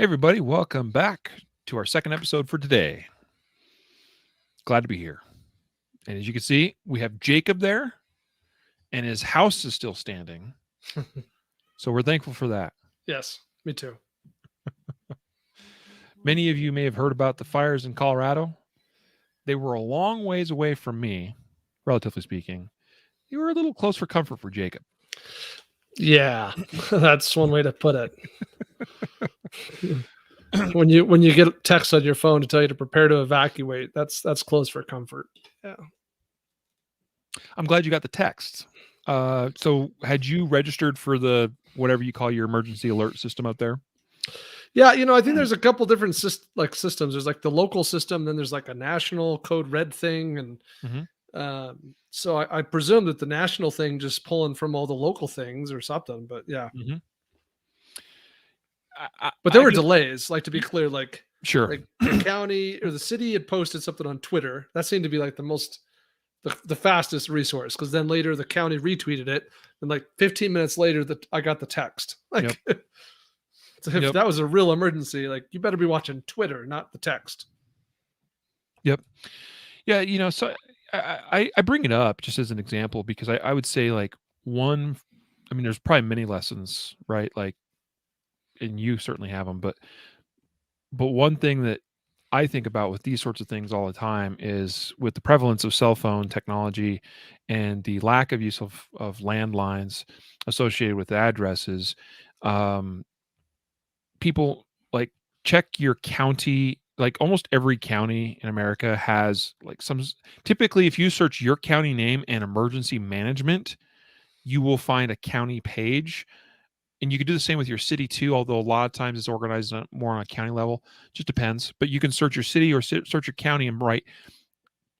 Hey, everybody, welcome back to our second episode for today. Glad to be here. And as you can see, we have Jacob there, and his house is still standing. So we're thankful for that. Yes, me too. Many of you may have heard about the fires in Colorado. They were a long ways away from me, relatively speaking. They were a little close for comfort for Jacob. Yeah, that's one way to put it. when you get a text on your phone to tell you to prepare to evacuate, that's close for comfort. Yeah. I'm glad you got the text. So had you registered for the whatever you call your emergency alert system out there? Yeah, I think there's a couple different systems. There's like the local system, then there's like a national code red thing, and so I presume that the national thing just pulling from all the local things or something. But yeah, but there were delays. Like, to be clear, like sure, like the county or the city had posted something on Twitter. That seemed to be like the fastest resource, because then later the county retweeted it, and like 15 minutes later I got the text. Like, so if that was a real emergency, like, you better be watching Twitter, not the text. Yep. Yeah, so I bring it up just as an example because I would say, like, there's probably many lessons, right? Like, and you certainly have them, but one thing that I think about with these sorts of things all the time is with the prevalence of cell phone technology and the lack of use of landlines associated with addresses. People, like, check your county. Like, almost every county in America has, like, typically if you search your county name and emergency management, you will find a county page. And you can do the same with your city too, although a lot of times it's organized more on a county level. Just depends. But you can search your city or search your county and write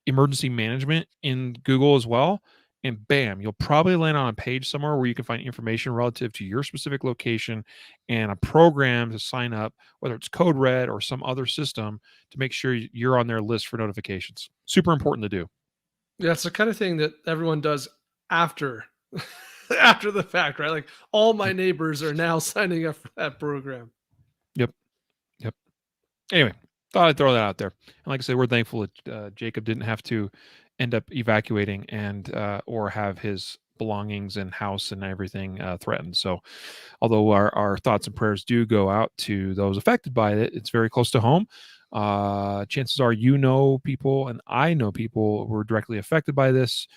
emergency management in Google as well. And bam, you'll probably land on a page somewhere where you can find information relative to your specific location and a program to sign up, whether it's Code Red or some other system, to make sure you're on their list for notifications. Super important to do. Yeah, it's the kind of thing that everyone does after after the fact, right? Like, all my neighbors are now signing up for that program. Yep. Anyway, thought I'd throw that out there. And like I said, we're thankful that Jacob didn't have to end up evacuating and or have his belongings and house and everything threatened. So although our thoughts and prayers do go out to those affected by it, it's very close to home. Chances are people, and I know people who were directly affected by this.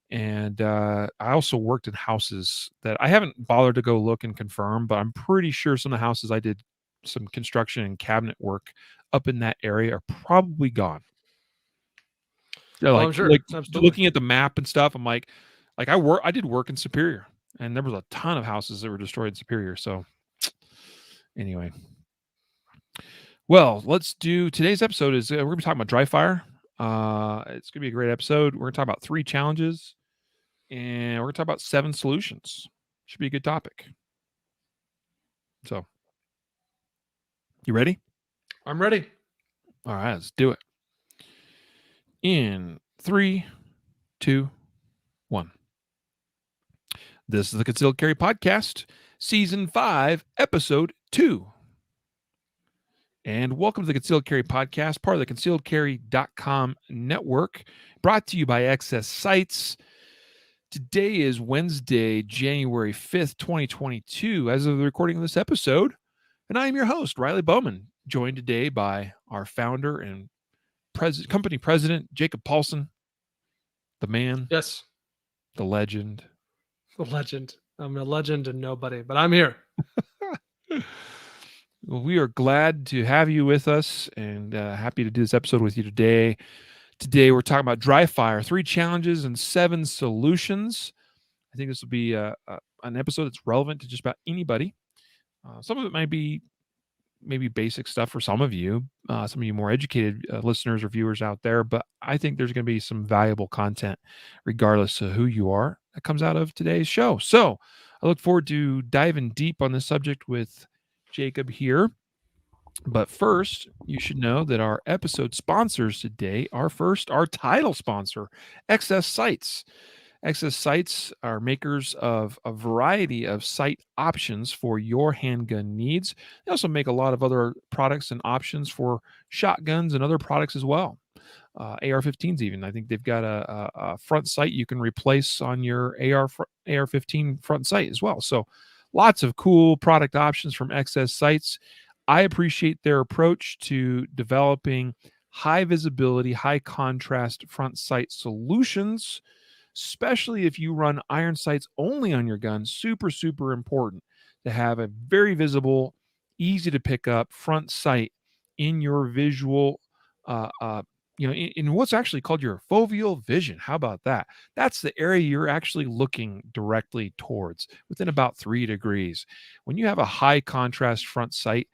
And I also worked in houses that I haven't bothered to go look and confirm, but I'm pretty sure some of the houses I did some construction and cabinet work up in that area are probably gone. Yeah, I'm sure. like Absolutely. looking at the map and stuff, I'm like I did work in Superior, and there was a ton of houses that were destroyed in Superior. So anyway, well, let's do today's episode. We're gonna be talking about dry fire. It's gonna be a great episode. We're gonna talk about 3 challenges, and we're gonna talk about 7 solutions. Should be a good topic. So, you ready? I'm ready. All right, let's do it. In 3, 2, 1. This is the Concealed Carry Podcast, Season 5, Episode 2. And welcome to the Concealed Carry Podcast, part of the concealedcarry.com network, brought to you by Excess Sights. Today is Wednesday, January 5th, 2022, as of the recording of this episode. And I am your host, Riley Bowman, joined today by our founder and company president, Jacob Paulsen, the man. Yes. The legend. The legend. I'm a legend and nobody, but I'm here. Well, we are glad to have you with us and happy to do this episode with you today. Today, we're talking about dry fire, 3 challenges and 7 solutions. I think this will be an episode that's relevant to just about anybody. Some of it might be maybe basic stuff for some of you more educated listeners or viewers out there, but I think there's going to be some valuable content regardless of who you are that comes out of today's show. So I look forward to diving deep on this subject with Jacob here. But first, you should know that our episode sponsors today are our title sponsor, Excess Sights. XS Sights are makers of a variety of sight options for your handgun needs. They also make a lot of other products and options for shotguns and other products as well. AR-15s even. I think they've got a front sight you can replace on your AR-15 front sight as well. So lots of cool product options from XS Sights. I appreciate their approach to developing high visibility, high contrast front sight solutions, especially if you run iron sights only on your gun. Super, super important to have a very visible, easy to pick up front sight in your visual, in what's actually called your foveal vision. How about that? That's the area you're actually looking directly towards within about 3 degrees. When you have a high contrast front sight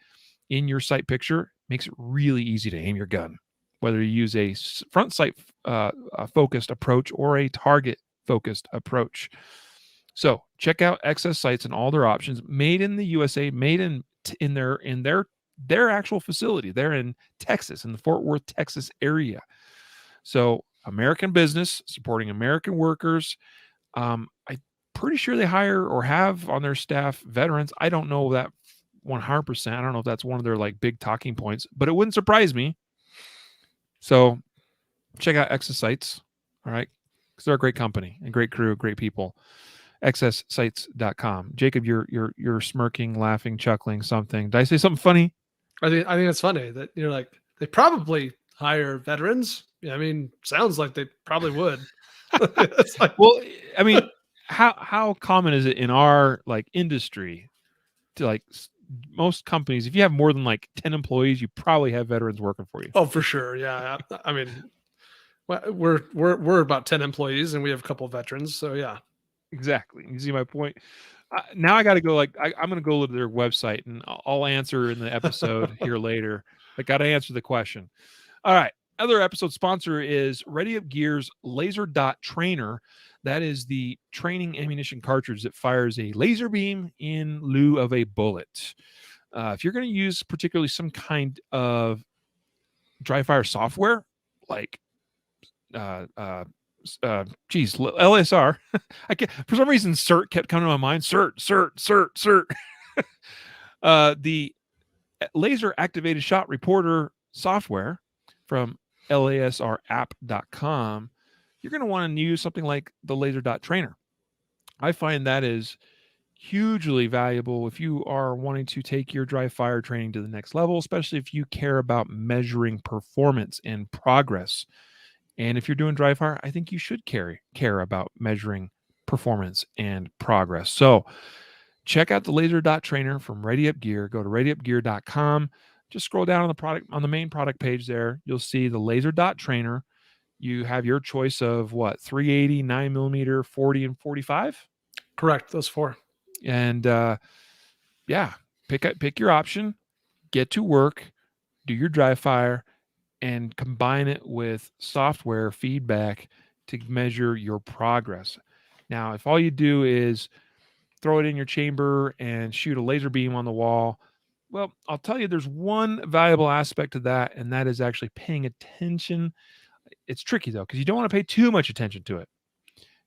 in your sight picture, makes it really easy to aim your gun, whether you use a front sight focused approach or a target focused approach. So check out XS Sights and all their options, made in the USA, made in their actual facility. They're in Texas, in the Fort Worth, Texas area. So American business supporting American workers. I'm pretty sure they hire or have on their staff veterans. I don't know that 100%. I don't know if that's one of their like big talking points, but it wouldn't surprise me. So check out XS Sights. All right. Because they're a great company and great crew, great people. XSSights.com. Jacob, you're smirking, laughing, chuckling, something. Did I say something funny? I think it's funny that you're like, they probably hire veterans. Yeah, I mean, sounds like they probably would. It's like, well, I mean, how common is it in our like industry to like most companies, if you have more than like 10 employees, you probably have veterans working for you. Oh, for sure. Yeah. I mean, we're about 10 employees and we have a couple of veterans. So yeah. Exactly. You see my point? Now I got to go. Like I'm going to go to their website and I'll answer in the episode here later. I got to answer the question. All right. Other episode sponsor is Ready Up Gear's Laser Dot Trainer. That is the training ammunition cartridge that fires a laser beam in lieu of a bullet. If you're going to use particularly some kind of dry fire software, like LSR. I can't, for some reason, Cert kept coming to my mind. Cert. The laser activated shot reporter software from lasrapp.com. You're going to want to use something like the Laser Dot Trainer. I find that is hugely valuable if you are wanting to take your dry fire training to the next level, especially if you care about measuring performance and progress. And if you're doing dry fire, I think you should care about measuring performance and progress. So check out the Laser Dot Trainer from Ready Up Gear. Go to readyupgear.com. Just scroll down on the main product page there. You'll see the Laser Dot Trainer. You have your choice of 380, 9mm, 40, and 45. Correct. Those 4. And pick your option, get to work, do your dry fire, and combine it with software feedback to measure your progress. Now, if all you do is throw it in your chamber and shoot a laser beam on the wall, well, I'll tell you, there's one valuable aspect to that, and that is actually paying attention. It's tricky, though, because you don't want to pay too much attention to it,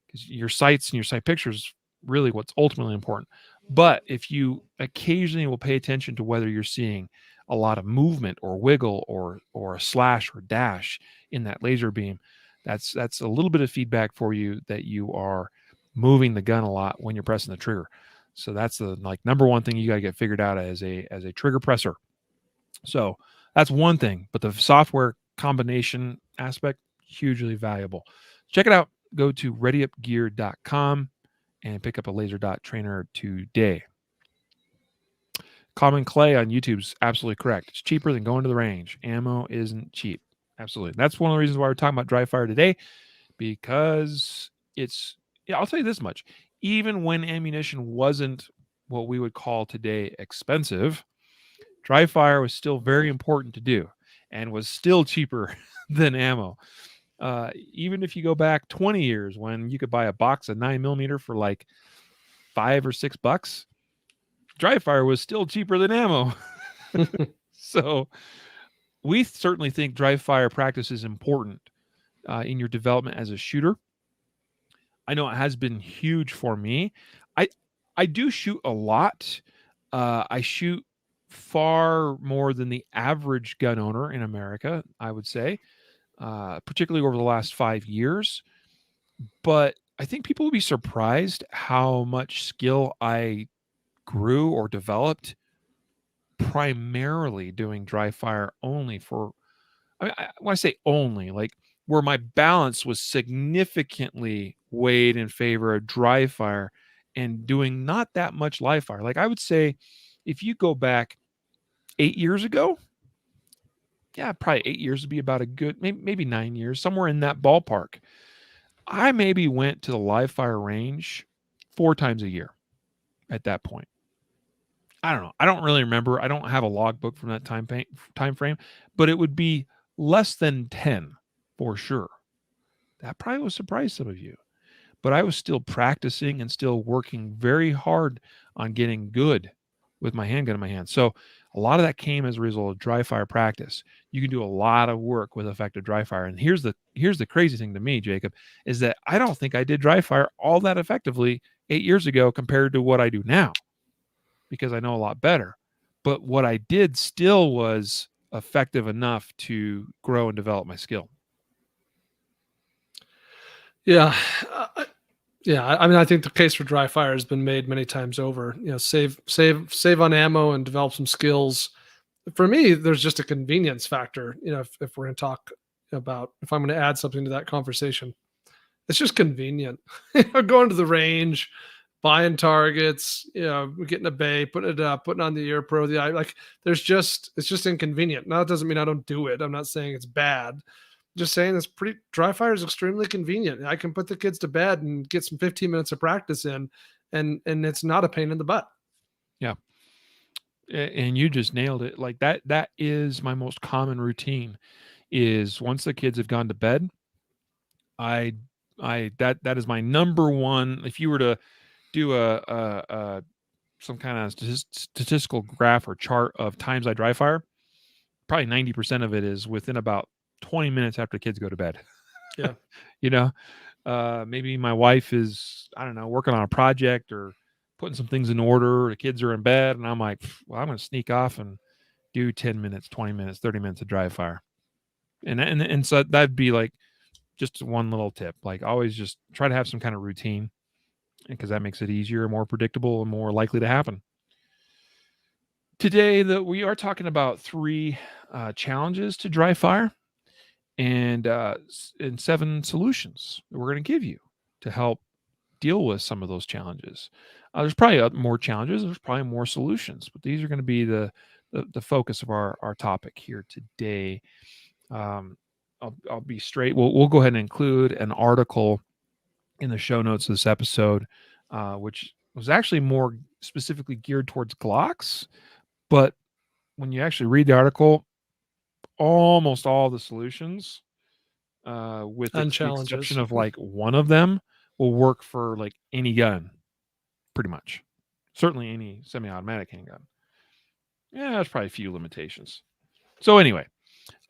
because your sights and your sight pictures really what's ultimately important. But if you occasionally will pay attention to whether you're seeing a lot of movement or wiggle or a slash or dash in that laser beam, that's a little bit of feedback for you that you are moving the gun a lot when you're pressing the trigger. So that's the number one thing you got to get figured out as a trigger presser. So that's one thing, but the software combination aspect, hugely valuable. Check it out. Go to readyupgear.com and pick up a Laser Dot Trainer today. Common Clay on YouTube's absolutely correct. It's cheaper than going to the range. Ammo isn't cheap. Absolutely. That's one of the reasons why we're talking about dry fire today, because I'll tell you this much. Even when ammunition wasn't what we would call today expensive, dry fire was still very important to do and was still cheaper than ammo. Even if you go back 20 years when you could buy a box of 9mm for like $5 or $6, dry fire was still cheaper than ammo. So we certainly think dry fire practice is important in your development as a shooter. I know it has been huge for me. I I do shoot a lot. I shoot far more than the average gun owner in America, I would say, particularly over the last 5 years. But I think people will be surprised how much skill I grew or developed primarily doing dry fire only for, when I say only, like where my balance was significantly weighed in favor of dry fire and doing not that much live fire. Like I would say, if you go back 8 years ago, yeah, probably 8 years would be about a good, maybe 9 years, somewhere in that ballpark. I maybe went to the live fire range 4 times a year at that point. I don't know. I don't really remember. I don't have a logbook from that time frame, but it would be less than 10 for sure. That probably will surprise some of you. But I was still practicing and still working very hard on getting good with my handgun in my hand. So a lot of that came as a result of dry fire practice. You can do a lot of work with effective dry fire. And here's the crazy thing to me, Jacob, is that I don't think I did dry fire all that effectively 8 years ago compared to what I do now, because I know a lot better. But what I did still was effective enough to grow and develop my skill. Yeah. Yeah, I mean, I think the case for dry fire has been made many times over. Save on ammo and develop some skills. For me, there's just a convenience factor. If we're going to talk about, if I'm going to add something to that conversation, it's just convenient. Going to the range, buying targets, getting a bay, putting it up, putting on the ear pro, the eye, like it's just inconvenient. Now, it doesn't mean I don't do it. I'm not saying it's bad. Just saying it's pretty, dry fire is extremely convenient. I can put the kids to bed and get some 15 minutes of practice in, and it's not a pain in the butt. Yeah. And you just nailed it. Like that is my most common routine, is once the kids have gone to bed, I that is my number one. If you were to do a some kind of statistical graph or chart of times I dry fire, probably 90% of it is within about 20 minutes after kids go to bed. Yeah. You know, maybe my wife is, I don't know, working on a project or putting some things in order. The kids are in bed, and I'm like, well, I'm going to sneak off and do 10 minutes, 20 minutes, 30 minutes of dry fire. And so that'd be like just one little tip. Like always just try to have some kind of routine, because that makes it easier, more predictable, and more likely to happen. Today, we are talking about 3 challenges to dry fire, and 7 solutions that we're going to give you to help deal with some of those challenges. There's probably more challenges. There's probably more solutions, but these are going to be the focus of our topic here today. I'll be straight. We'll go ahead and include an article in the show notes of this episode, which was actually more specifically geared towards Glocks. But when you actually read the article, almost all the solutions, with the exception of like one of them, will work for like any gun, pretty much. Certainly any semi-automatic handgun. Yeah, there's probably a few limitations. So anyway,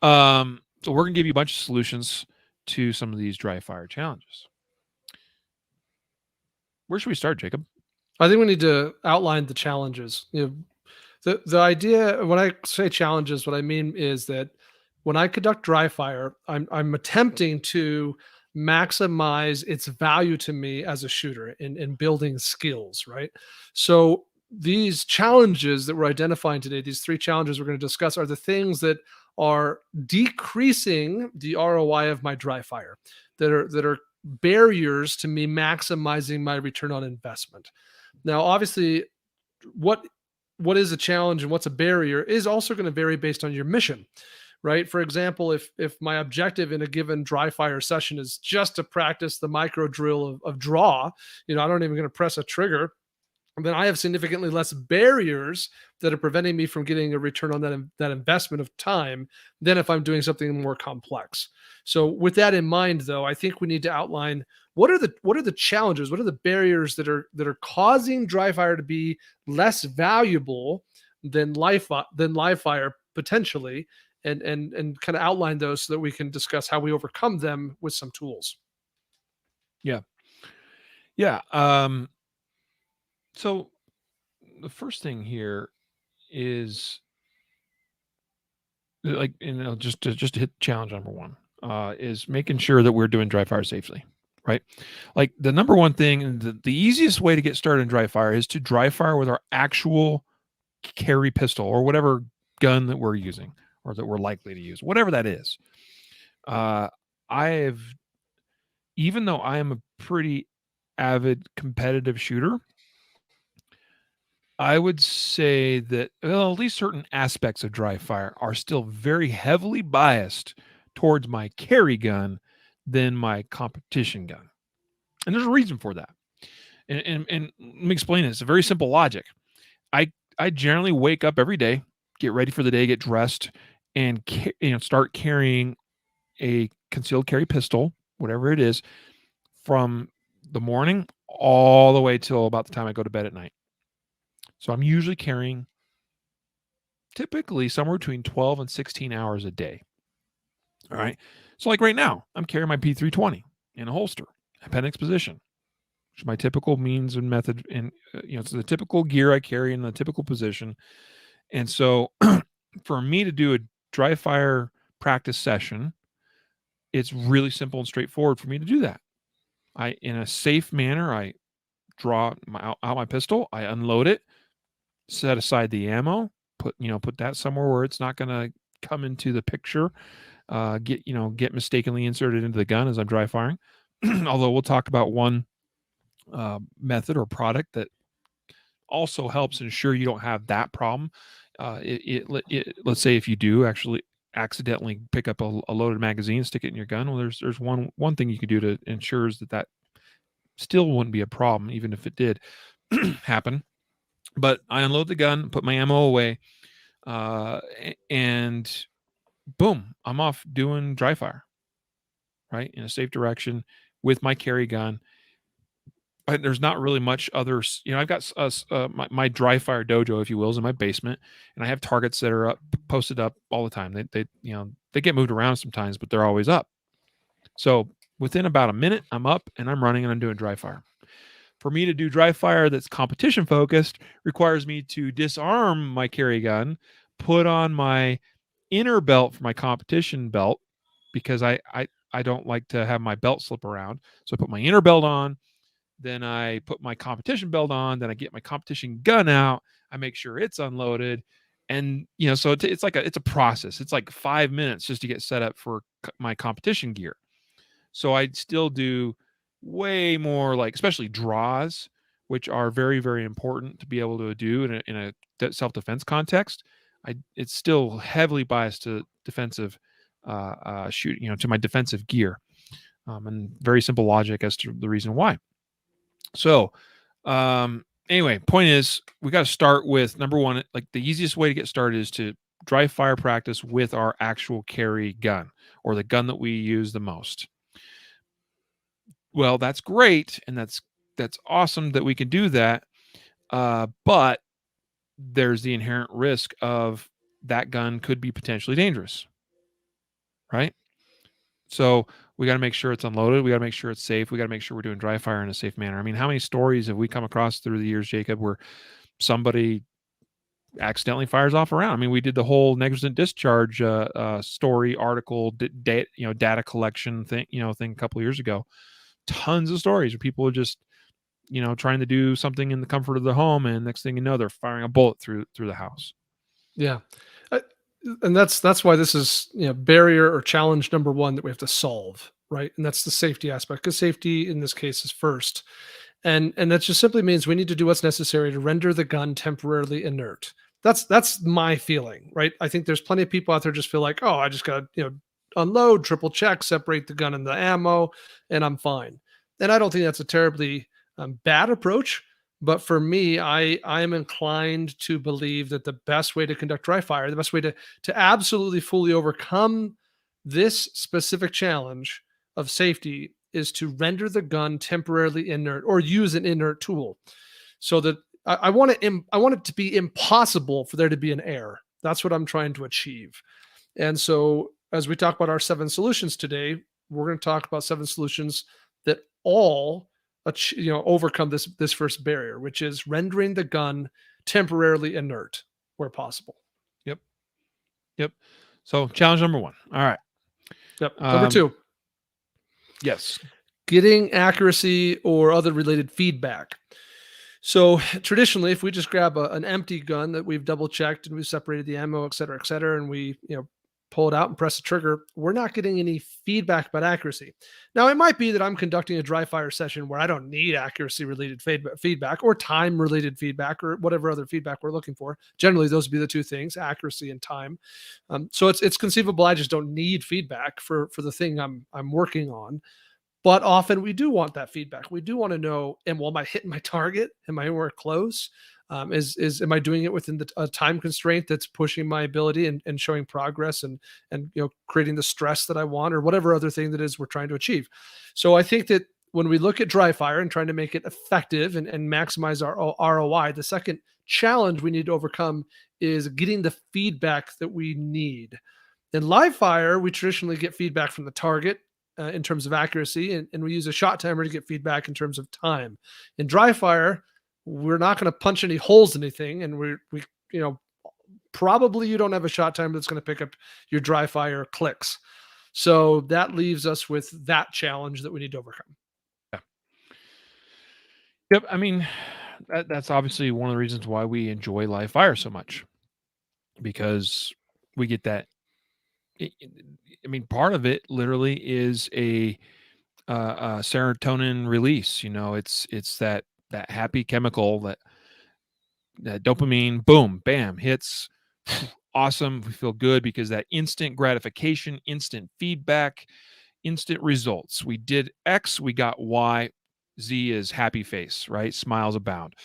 so we're gonna give you a bunch of solutions to some of these dry fire challenges. Where should we start, Jacob? I think we need to outline the challenges. The idea, when I say challenges, what I mean is that when I conduct dry fire, I'm attempting to maximize its value to me as a shooter in building skills, right? So these challenges that we're identifying today, these 3 challenges we're going to discuss, are the things that are decreasing the ROI of my dry fire, that are barriers to me maximizing my return on investment. Now, obviously, what is a challenge and what's a barrier is also going to vary based on your mission, right? For example, if my objective in a given dry fire session is just to practice the micro drill of draw, I'm not even going to press a trigger, then I have significantly less barriers that are preventing me from getting a return on that investment of time than if I'm doing something more complex. So with that in mind, though, I think we need to outline what are the challenges, what are the barriers that are causing dry fire to be less valuable than live fire potentially, and kind of outline those so that we can discuss how we overcome them with some tools. Yeah. Yeah. So the first thing here is like, just to hit challenge number one, is making sure that we're doing dry fire safely, right? Like the number one thing, and the easiest way to get started in dry fire is to dry fire with our actual carry pistol or whatever gun that we're using or that we're likely to use, whatever that is. I've Even though I am a pretty avid competitive shooter, I would say that, well, at least certain aspects of dry fire are still very heavily biased towards my carry gun than my competition gun. And there's a reason for that. And let me explain it. It's a very simple logic. I generally wake up every day, get ready for the day, get dressed, and start carrying a concealed carry pistol, whatever it is, from the morning all the way till about the time I go to bed at night. So I'm usually carrying typically somewhere between 12 and 16 hours a day. All right. So like right now, I'm carrying my P320 in a holster, appendix position, which is my typical means and method. And, it's the typical gear I carry in the typical position. And so for me to do a dry fire practice session, it's really simple and straightforward for me to do that. In a safe manner, I draw out my pistol, I unload it, set aside the ammo, put that somewhere where it's not going to come into the picture, get mistakenly inserted into the gun as I'm dry firing. Although we'll talk about one method or product that also helps ensure you don't have that problem. Let's say if you do actually accidentally pick up a loaded magazine, stick it in your gun. Well, there's one thing you could do to ensures that still wouldn't be a problem, even if it did happen. But I unload the gun, put my ammo away, and boom, I'm off doing dry fire, right, in a safe direction with my carry gun. There's not really much other, I've got my dry fire dojo, if you will, is in my basement, and I have targets that are posted up all the time. They get moved around sometimes, but they're always up. So within about a minute, I'm up and I'm running and I'm doing dry fire. For me to do dry fire that's competition focused requires me to disarm my carry gun, put on my inner belt for my competition belt, because I don't like to have my belt slip around. So I put my inner belt on, then I put my competition belt on, then I get my competition gun out, I make sure it's unloaded. And so it's a process. It's like 5 minutes just to get set up for my competition gear. So I still do way more, like especially draws, which are very, very important to be able to do in a self-defense context. It's still heavily biased to defensive shooting, to my defensive gear, and very simple logic as to the reason why. So anyway, point is, we got to start with number one. Like the easiest way to get started is to dry fire practice with our actual carry gun, or the gun that we use the most. Well, that's great, and that's awesome that we can do that. But there's the inherent risk of that gun could be potentially dangerous, right? So we got to make sure it's unloaded. We got to make sure it's safe. We got to make sure we're doing dry fire in a safe manner. I mean, how many stories have we come across through the years, Jacob, where somebody accidentally fires off a round? I mean, we did the whole negligent discharge story article, data collection thing a couple of years ago. Tons of stories where people are just trying to do something in the comfort of the home, and next thing you know, they're firing a bullet through the house. Yeah. And that's why this is, barrier or challenge number one that we have to solve, right? And that's the safety aspect, because safety in this case is first. And that just simply means we need to do what's necessary to render the gun temporarily inert. That's my feeling, right? I think there's plenty of people out there just feel like, oh, I just got to, unload, triple check, separate the gun and the ammo, and I'm fine. And I don't think that's a terribly bad approach. But for me, I am inclined to believe that the best way to conduct dry fire, the best way to absolutely fully overcome this specific challenge of safety, is to render the gun temporarily inert or use an inert tool. So that I want it to be impossible for there to be an error. That's what I'm trying to achieve. And so as we talk about our 7 solutions today, we're going to talk about 7 solutions that all overcome this first barrier, which is rendering the gun temporarily inert where possible. Yep. So challenge number 1. All right. Yep. Number 2. Yes. Getting accuracy or other related feedback. So traditionally, if we just grab an empty gun that we've double checked and we've separated the ammo, et cetera, and we pull it out and press the trigger, we're not getting any feedback about accuracy. Now, it might be that I'm conducting a dry fire session where I don't need accuracy related feedback or time related feedback or whatever other feedback we're looking for. Generally, those would be the two things: accuracy and time. So it's conceivable I just don't need feedback for the thing I'm working on. But often we do want that feedback. We do want to know, am I hitting my target? Am I anywhere close? Am I doing it within a time constraint that's pushing my ability and showing progress and creating the stress that I want, or whatever other thing that is we're trying to achieve. So I think that when we look at dry fire and trying to make it effective and maximize our ROI, the second challenge we need to overcome is getting the feedback that we need. In live fire, we traditionally get feedback from the target in terms of accuracy, and we use a shot timer to get feedback in terms of time. In dry fire, we're not going to punch any holes in anything, and we probably you don't have a shot timer that's going to pick up your dry fire clicks. So that leaves us with that challenge that we need to overcome. Yeah. Yep. I mean, that's obviously one of the reasons why we enjoy live fire so much, because we get that. I mean, part of it literally is a serotonin release. It's that happy chemical, that dopamine, boom, bam, hits. Awesome. We feel good because that instant gratification, instant feedback, instant results. We did X, we got Y. Z is happy face, right? Smiles abound.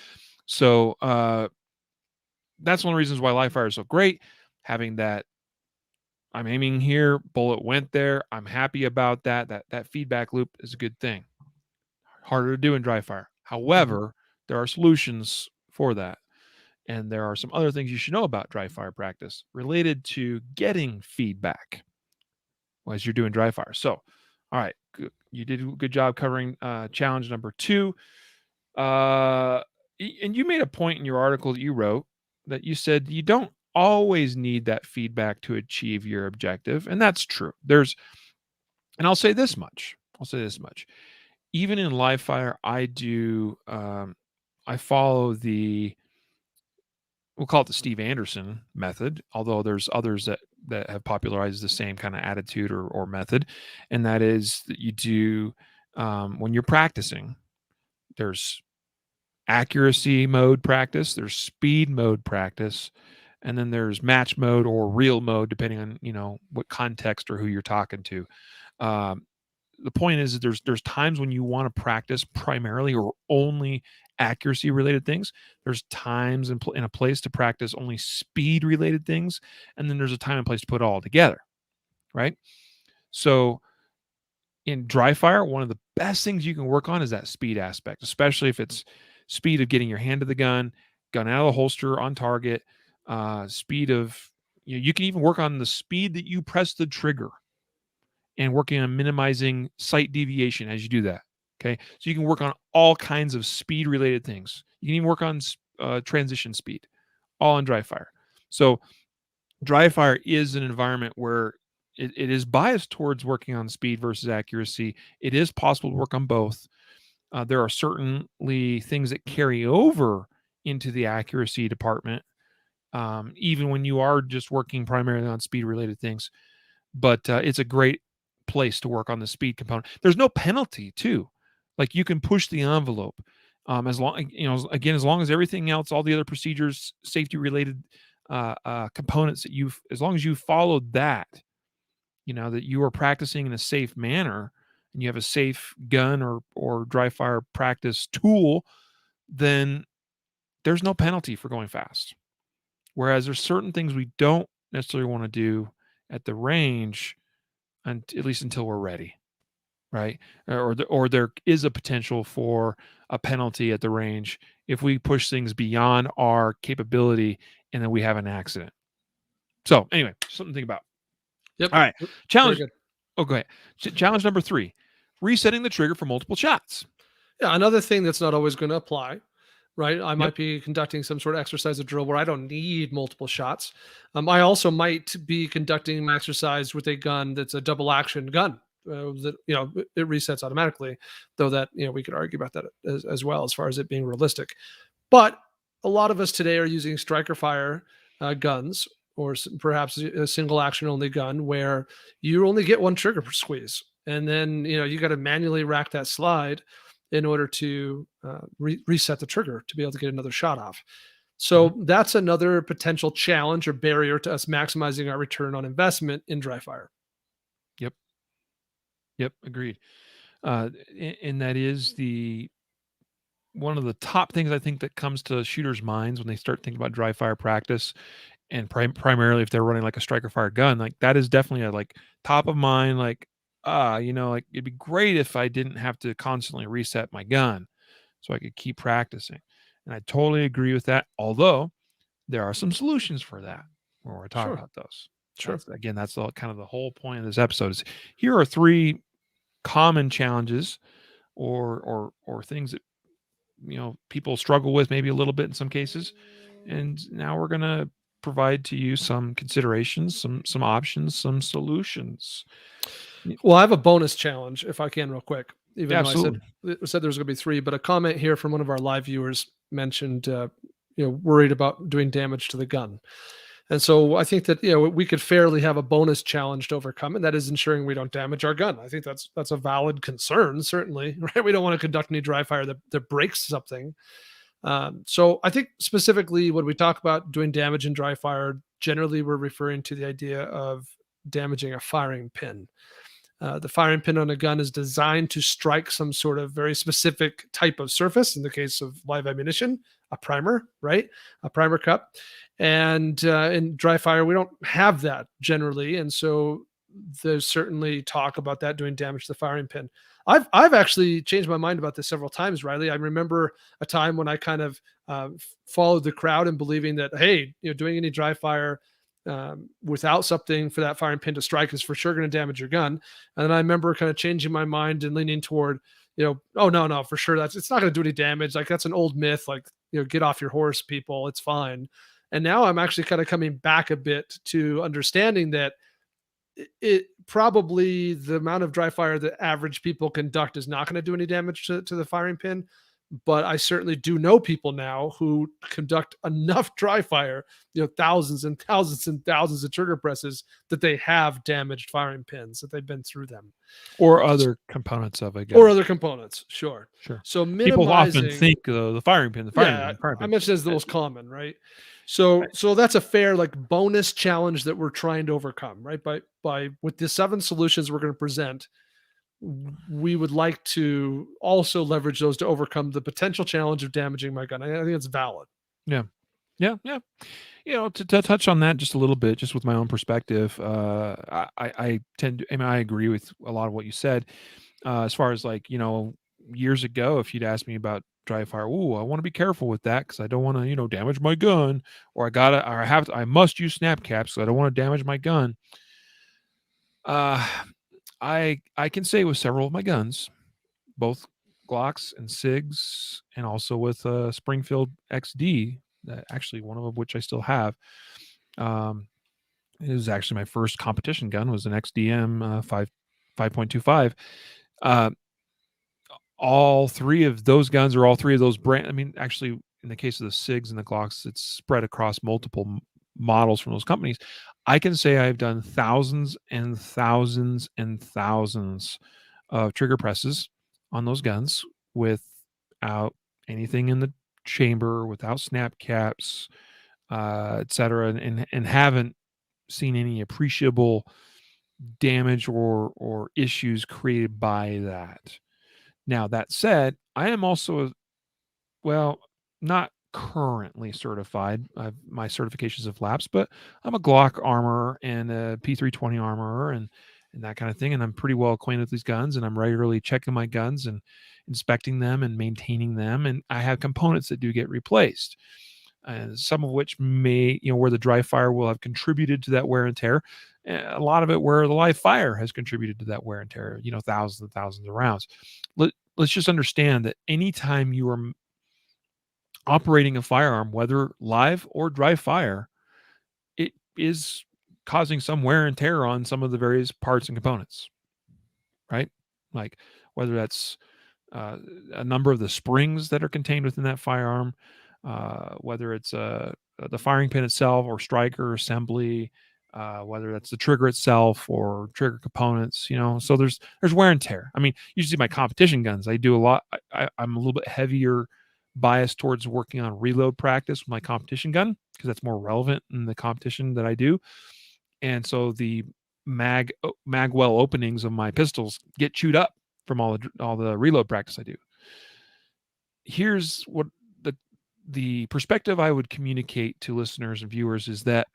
So that's one of the reasons why live fire is so great. Having that, I'm aiming here, bullet went there, I'm happy about that. That feedback loop is a good thing. Harder to do in dry fire. However, there are solutions for that. And there are some other things you should know about dry fire practice related to getting feedback as you're doing dry fire. So, all right, you did a good job covering challenge number 2. And you made a point in your article that you wrote that you said you don't always need that feedback to achieve your objective. And that's true. And I'll say this much. Even in live fire, I follow we'll call it the Steve Anderson method, although there's others that have popularized the same kind of attitude or method. And that is that you do, when you're practicing, there's accuracy mode practice, there's speed mode practice, and then there's match mode or real mode, depending on, what context or who you're talking to. The point is that there's times when you want to practice primarily or only accuracy related things. There's times in a place to practice only speed related things. And then there's a time and place to put it all together. Right. So in dry fire, one of the best things you can work on is that speed aspect, especially if it's speed of getting your hand to the gun out of the holster on target, speed of, you can even work on the speed that you press the trigger and working on minimizing sight deviation as you do that. Okay. So you can work on all kinds of speed related things. You can even work on transition speed, all in dry fire. So dry fire is an environment where it is biased towards working on speed versus accuracy. It is possible to work on both. There are certainly things that carry over into the accuracy department, even when you are just working primarily on speed related things. But it's a great place to work on the speed component. There's no penalty too. Like, you can push the envelope as long, as long as everything else, all the other procedures, safety related components that as long as you followed that, that you are practicing in a safe manner and you have a safe gun or dry fire practice tool, then there's no penalty for going fast. Whereas there's certain things we don't necessarily want to do at the range, and at least until we're ready, right? Or there is a potential for a penalty at the range if we push things beyond our capability and then we have an accident. So anyway, something to think about. Yep. All right. Challenge. Oh, go ahead. Challenge number 3, resetting the trigger for multiple shots. Yeah, another thing that's not always going to apply, right? I Yep. might be conducting some sort of exercise or drill where I don't need multiple shots. I also might be conducting my exercise with a gun that's a double action gun. That it resets automatically, though that we could argue about that as well as far as it being realistic. But a lot of us today are using striker fire guns, or perhaps a single action only gun where you only get one trigger per squeeze, and then you got to manually rack that slide in order to reset the trigger to be able to get another shot off. Mhm. So that's another potential challenge or barrier to us maximizing our return on investment in dry fire. Yep. Yep. Agreed. And that is the one of the top things I think that comes to shooters' minds when they start thinking about dry fire practice, and primarily if they're running like a striker fire gun, like that is definitely a like top of mind. Like, like it'd be great if I didn't have to constantly reset my gun, so I could keep practicing. And I totally agree with that. Although there are some solutions for that when we're talking Sure, about those. sure. That's kind of the whole point of this episode. Is here are three common challenges or things that people struggle with maybe a little bit in some cases, and now we're going to provide to you some considerations, some options, some solutions. Well, I have a bonus challenge if I can, real quick. Even Yeah, though I said absolutely. there was going to be three, but a comment here from one of our live viewers mentioned, worried about doing damage to the gun. And so I think that we could fairly have a bonus challenge to overcome, and that is ensuring we don't damage our gun. I think that's a valid concern, certainly, right? We don't want to conduct any dry fire that breaks something. So I think specifically when we talk about doing damage in dry fire, generally we're referring to the idea of damaging a firing pin. The firing pin on a gun is designed to strike some sort of very specific type of surface. In the case of live ammunition, a primer, right? A primer cup. And in dry fire, we don't have that generally. And so there's certainly talk about that doing damage to the firing pin. I've actually changed my mind about this several times, Riley. I remember a time when I kind of followed the crowd in believing that, hey, doing any dry fire without something for that firing pin to strike is for sure going to damage your gun. And then I remember kind of changing my mind and leaning toward, oh no, for sure it's not going to do any damage. Like that's an old myth. Like, get off your horse, people. It's fine. And now I'm actually kind of coming back a bit to understanding that it probably the amount of dry fire that average people conduct is not going to do any damage to the firing pin. But I certainly do know people now who conduct enough dry fire, thousands and thousands and thousands of trigger presses that they have damaged firing pins, that they've been through them. Or other components of a Or gun. other components, sure. Sure. So People often minimizing, think the firing pin, yeah, the firing I pin. mentioned as the most common, right? So that's a fair like bonus challenge that we're trying to overcome, right? By with the 7 solutions we're going to present, we would like to also leverage those to overcome the potential challenge of damaging my gun. I think it's valid. Yeah. Yeah. Yeah. To touch on that just a little bit, just with my own perspective, I tend to, I mean, I agree with a lot of what you said. As far as like, years ago, if you'd asked me about dry fire, ooh, I want to be careful with that because I don't want to, damage my gun, or I must use snap caps because I don't want to damage my gun. Uh, I can say with several of my guns, both Glocks and SIGs, and also with Springfield XD, actually one of which I still have. Um, it was actually my first competition gun, was an XDM 5.25. Uh, all three of those guns, or all three of those brand. I mean, actually, in the case of the SIGs and the Glocks, it's spread across multiple models from those companies. I can say I've done thousands and thousands and thousands of trigger presses on those guns without anything in the chamber, without snap caps, etc., and haven't seen any appreciable damage or issues created by that. Now, that said, I am also, well, not currently certified. My certifications have lapsed, but I'm a Glock armorer and a P320 armorer and that kind of thing. And I'm pretty well acquainted with these guns, and I'm regularly checking my guns and inspecting them and maintaining them. And I have components that do get replaced. and some of which may, where the dry fire will have contributed to that wear and tear. A lot of it where the live fire has contributed to that wear and tear, thousands and thousands of rounds. Let's just understand that anytime you are operating a firearm, whether live or dry fire, it is causing some wear and tear on some of the various parts and components, right? Like whether that's a number of the springs that are contained within that firearm, whether it's the firing pin itself or striker assembly, whether that's the trigger itself or trigger components, so there's wear and tear. I mean, usually my competition guns, I do a lot. I'm a little bit heavier biased towards working on reload practice with my competition gun because that's more relevant in the competition that I do. And so the mag well openings of my pistols get chewed up from all the reload practice I do. Here's what the perspective I would communicate to listeners and viewers is that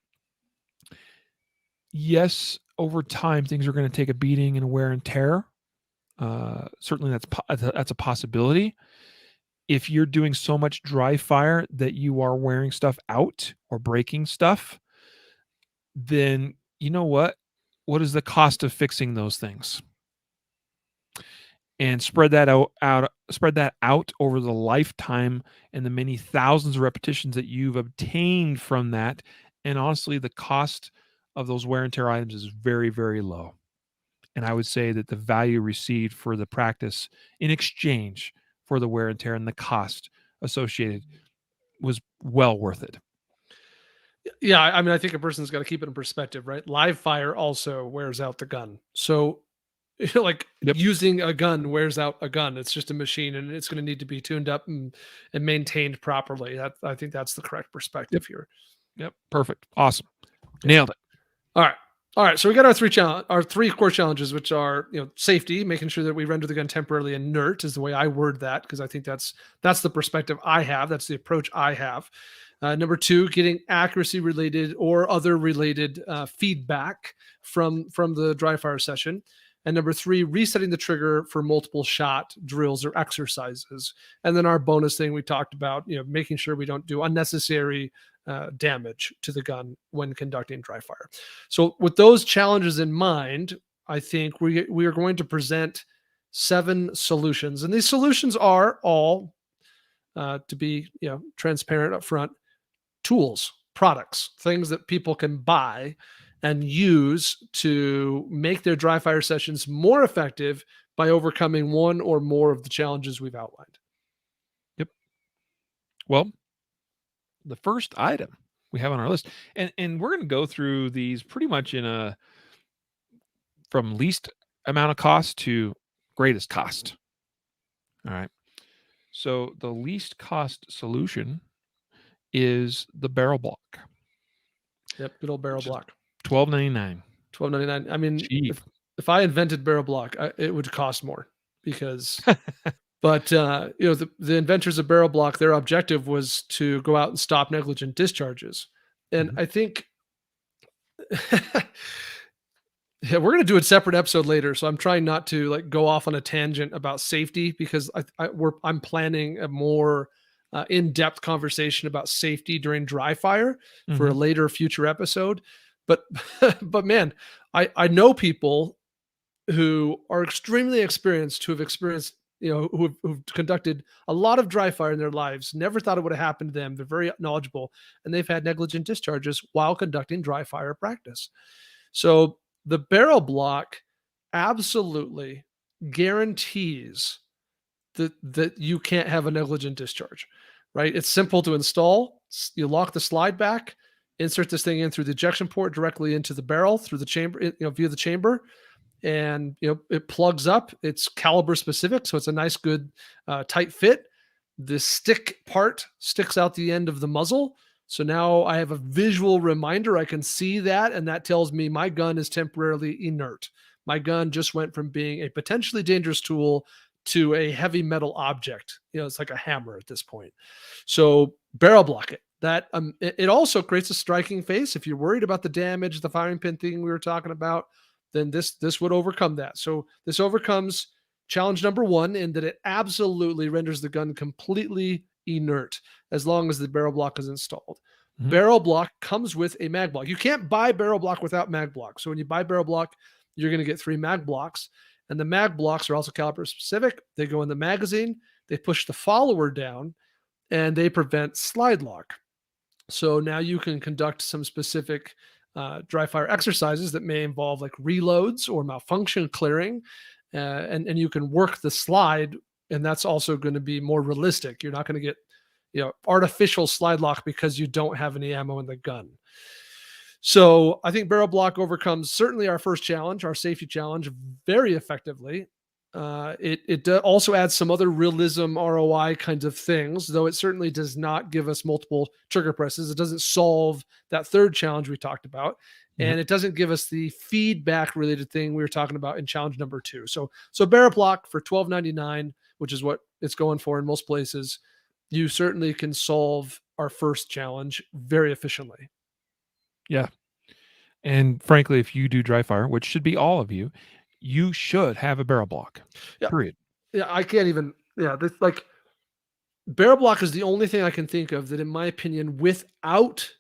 yes, over time things are going to take a beating and wear and tear. Certainly that's a possibility. If you're doing so much dry fire that you are wearing stuff out or breaking stuff, then you know what is the cost of fixing those things? And spread that out over the lifetime and the many thousands of repetitions that you've obtained from that. And honestly, the cost of those wear and tear items is very, very low. And I would say that the value received for the practice in exchange for the wear and tear and the cost associated was well worth it. Yeah, I mean, I think a person's got to keep it in perspective, right? Live fire also wears out the gun. So like using a gun wears out a gun. It's just a machine and it's going to need to be tuned up and maintained properly. I think that's the correct perspective here. Yep. Perfect. Awesome. Nailed it. All right. So we got our three core challenges, which are, safety, making sure that we render the gun temporarily inert is the way I word that. Because I think that's the perspective I have. That's the approach I have. Number 2, getting accuracy related or other related feedback from the dry fire session. And number 3, resetting the trigger for multiple shot drills or exercises. And then our bonus thing we talked about, making sure we don't do unnecessary damage to the gun when conducting dry fire. So with those challenges in mind, I think we are going to present 7 solutions. And these solutions are all, to be transparent up front, tools, products, things that people can buy and use to make their dry fire sessions more effective by overcoming one or more of the challenges we've outlined. Yep. Well, the first item we have on our list, and we're going to go through these pretty much from least amount of cost to greatest cost. All right. So the least cost solution is the barrel block. Yep, good old barrel block. $12.99. $12.99. I mean, if I invented barrel block, it would cost more because, but the inventors of barrel block, their objective was to go out and stop negligent discharges, and I think we're going to do a separate episode later. So I'm trying not to go off on a tangent about safety because I'm planning a more in-depth conversation about safety during dry fire for a later future episode. But man, I know people who are extremely experienced, who've conducted a lot of dry fire in their lives, never thought it would have happened to them. They're very knowledgeable and they've had negligent discharges while conducting dry fire practice. So the barrel block absolutely guarantees that you can't have a negligent discharge, right? It's simple to install. You lock the slide back, insert this thing in through the ejection port directly into the barrel through the chamber, via the chamber, and it plugs up. It's caliber specific, so it's a nice, good, tight fit. The stick part sticks out the end of the muzzle. So now I have a visual reminder. I can see that, and that tells me my gun is temporarily inert. My gun just went from being a potentially dangerous tool to a heavy metal object. It's like a hammer at this point. So barrel block it. That it also creates a striking face. If you're worried about the damage, the firing pin thing we were talking about, then this would overcome that. So this overcomes challenge number 1 in that it absolutely renders the gun completely inert as long as the barrel block is installed. Mhm. Barrel block comes with a mag block. You can't buy barrel block without mag block. So when you buy barrel block, you're going to get 3 mag blocks. And the mag blocks are also caliber specific. They go in the magazine, they push the follower down, and they prevent slide lock. So now you can conduct some specific dry fire exercises that may involve like reloads or malfunction clearing, and you can work the slide, and that's also going to be more realistic. You're not going to get artificial slide lock because you don't have any ammo in the gun. So I think barrel block overcomes certainly our first challenge, our safety challenge, very effectively. It also adds some other realism ROI kinds of things, though it certainly does not give us multiple trigger presses. It doesn't solve that third challenge we talked about, and it doesn't give us the feedback related thing we were talking about in challenge number 2. So barrel block for $12.99, which is what it's going for in most places, you certainly can solve our first challenge very efficiently. Yeah. And frankly, if you do dry fire, which should be all of you, you should have a barrel block. Yeah. Period. Yeah, I can't even. Yeah, like barrel block is the only thing I can think of that, in my opinion, without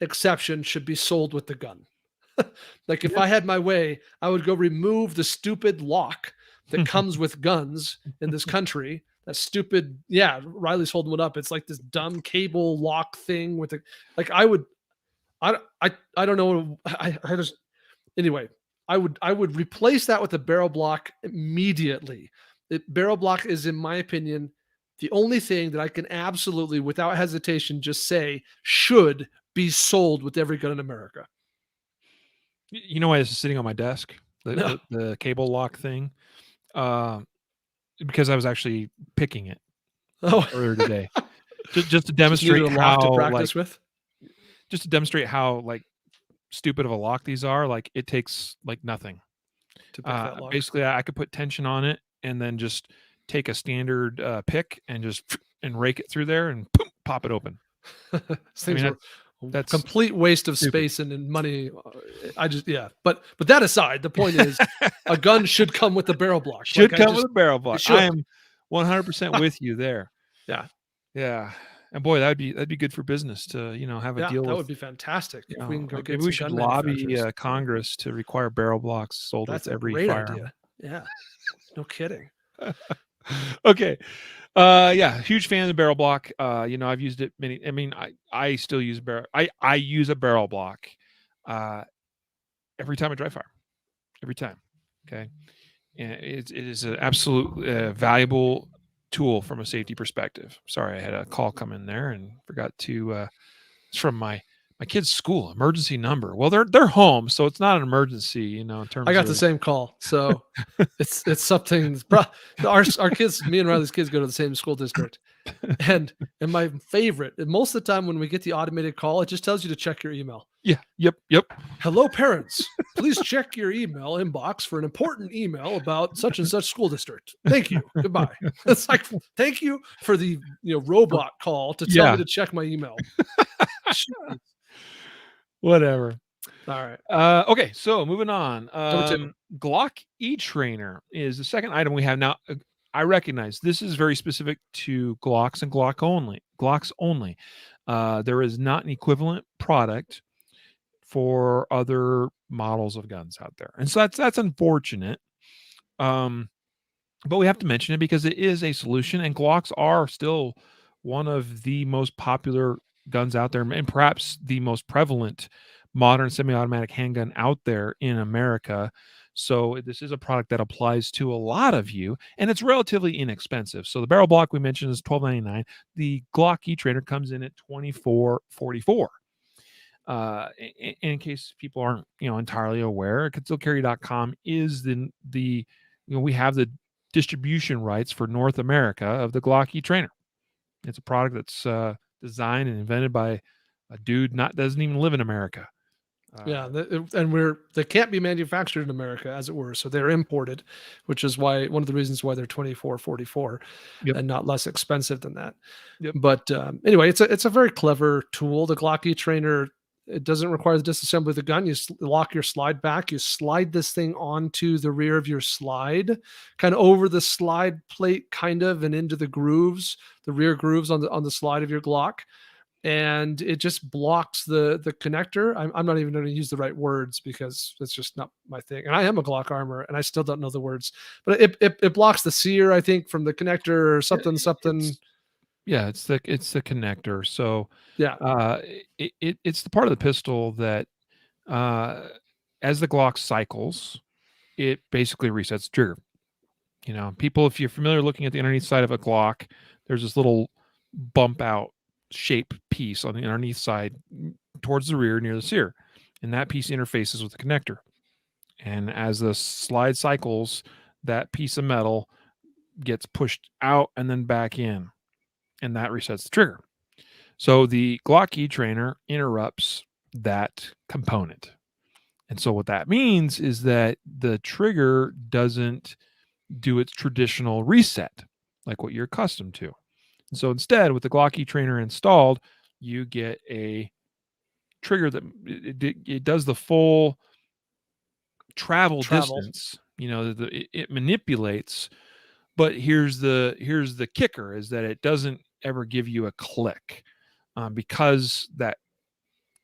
exception, should be sold with the gun. Like if I had my way, I would go remove the stupid lock that comes with guns in this country. That stupid, yeah, Riley's holding it up. It's like this dumb cable lock thing with the, like I don't know. I just, anyway, I would replace that with a barrel block immediately. Barrel block is, in my opinion, the only thing that I can absolutely, without hesitation, just say should be sold with every gun in America. You know why this is sitting on my desk? The cable lock thing? Because I was actually picking it earlier today. just to demonstrate how to practice with. Just to demonstrate how like stupid of a lock these are. Like it takes like nothing. To pick that lock. Basically, I could put tension on it and then just take a standard pick and just rake it through there and boom, pop it open. That's complete waste of space and money. But that aside, the point is a gun should come with a barrel block. Should come with a barrel block. I am 100% with you there. Yeah. Yeah. And boy, that'd be good for business to, have a deal. That would be fantastic. If we can go get we should lobby Congress to require barrel blocks sold with every firearm. Idea. Yeah. No kidding. Okay. Yeah, huge fan of the barrel block. I've used it I still use I use a barrel block every time I dry fire. Every time. Okay. And it is an absolute valuable tool from a safety perspective. Sorry, I had a call come in there and forgot to it's from my kid's school, emergency number. Well, they're home, so it's not an emergency, in terms I got the same call. So it's something. Our kids, me and Riley's kids, go to the same school district. And my favorite, and most of the time when we get the automated call, it just tells you to check your email. Yeah. Yep. Hello, parents. Please check your email inbox for an important email about such and such school district. Thank you. Goodbye. It's like, thank you for the robot call to tell me to check my email. Whatever. All right. Okay, so moving on. Glock E Trainer is the second item we have now. I recognize this is very specific to Glocks and Glocks only. There is not an equivalent product for other models of guns out there, and so that's unfortunate. But we have to mention it because it is a solution, and Glocks are still one of the most popular guns out there, and perhaps the most prevalent modern semi-automatic handgun out there in America. So this is a product that applies to a lot of you, and it's relatively inexpensive. So the barrel block we mentioned is $12.99. The Glock E Trainer comes in at $24.44. In case people aren't entirely aware, concealedcarry.com is the we have the distribution rights for North America of the Glock E Trainer. It's a product that's designed and invented by a dude doesn't even live in America. And they can't be manufactured in America, as it were, so they're imported, which is why one of the reasons why they're $24.44 and not less expensive than that. But anyway, it's a very clever tool. The Glock E Trainer It doesn't require the disassembly of the gun. You lock your slide back. You slide this thing onto the rear of your slide, kind of over the slide plate, kind of, and into the grooves, the rear grooves on the slide of your Glock, and it just blocks the connector. I'm not even going to use the right words because it's just not my thing. And I am a Glock armor, and I still don't know the words, but it blocks the sear, I think, from the connector or something. It's the connector. So Yeah. It's the part of the pistol that as the Glock cycles, it basically resets the trigger. People, if you're familiar looking at the underneath side of a Glock, there's this little bump out shape piece on the underneath side towards the rear near the sear, and that piece interfaces with the connector. And as the slide cycles, that piece of metal gets pushed out and then back in, and that resets the trigger. So the Glock E Trainer interrupts that component. And so what that means is that the trigger doesn't do its traditional reset like what you're accustomed to. And so instead, with the Glock E Trainer installed, you get a trigger that it does the full travel distance. It manipulates, but here's the kicker: is that it doesn't ever give you a click. Because that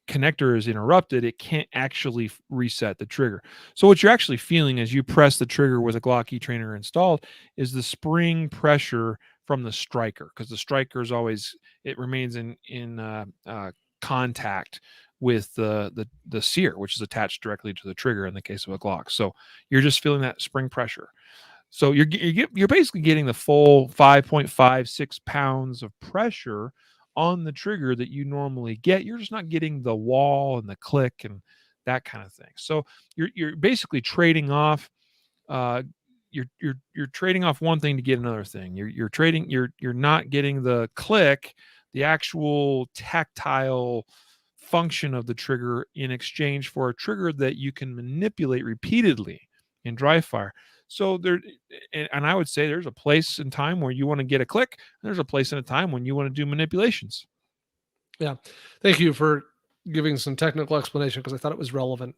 connector is interrupted, it can't actually reset the trigger. So what you're actually feeling as you press the trigger with a Glock E Trainer installed is the spring pressure from the striker, because the striker is always, it remains in contact with the sear, which is attached directly to the trigger in the case of a Glock. So you're just feeling that spring pressure. So you're basically getting the full 5.56 pounds of pressure on the trigger that you normally get. You're just not getting the wall and the click and that kind of thing. So you're basically trading off. You're trading off one thing to get another thing. You're not getting the click, the actual tactile function of the trigger, in exchange for a trigger that you can manipulate repeatedly in dry fire. So and I would say there's a place in time where you want to get a click, and there's a place in a time when you want to do manipulations. Yeah. Thank you for giving some technical explanation, because I thought it was relevant.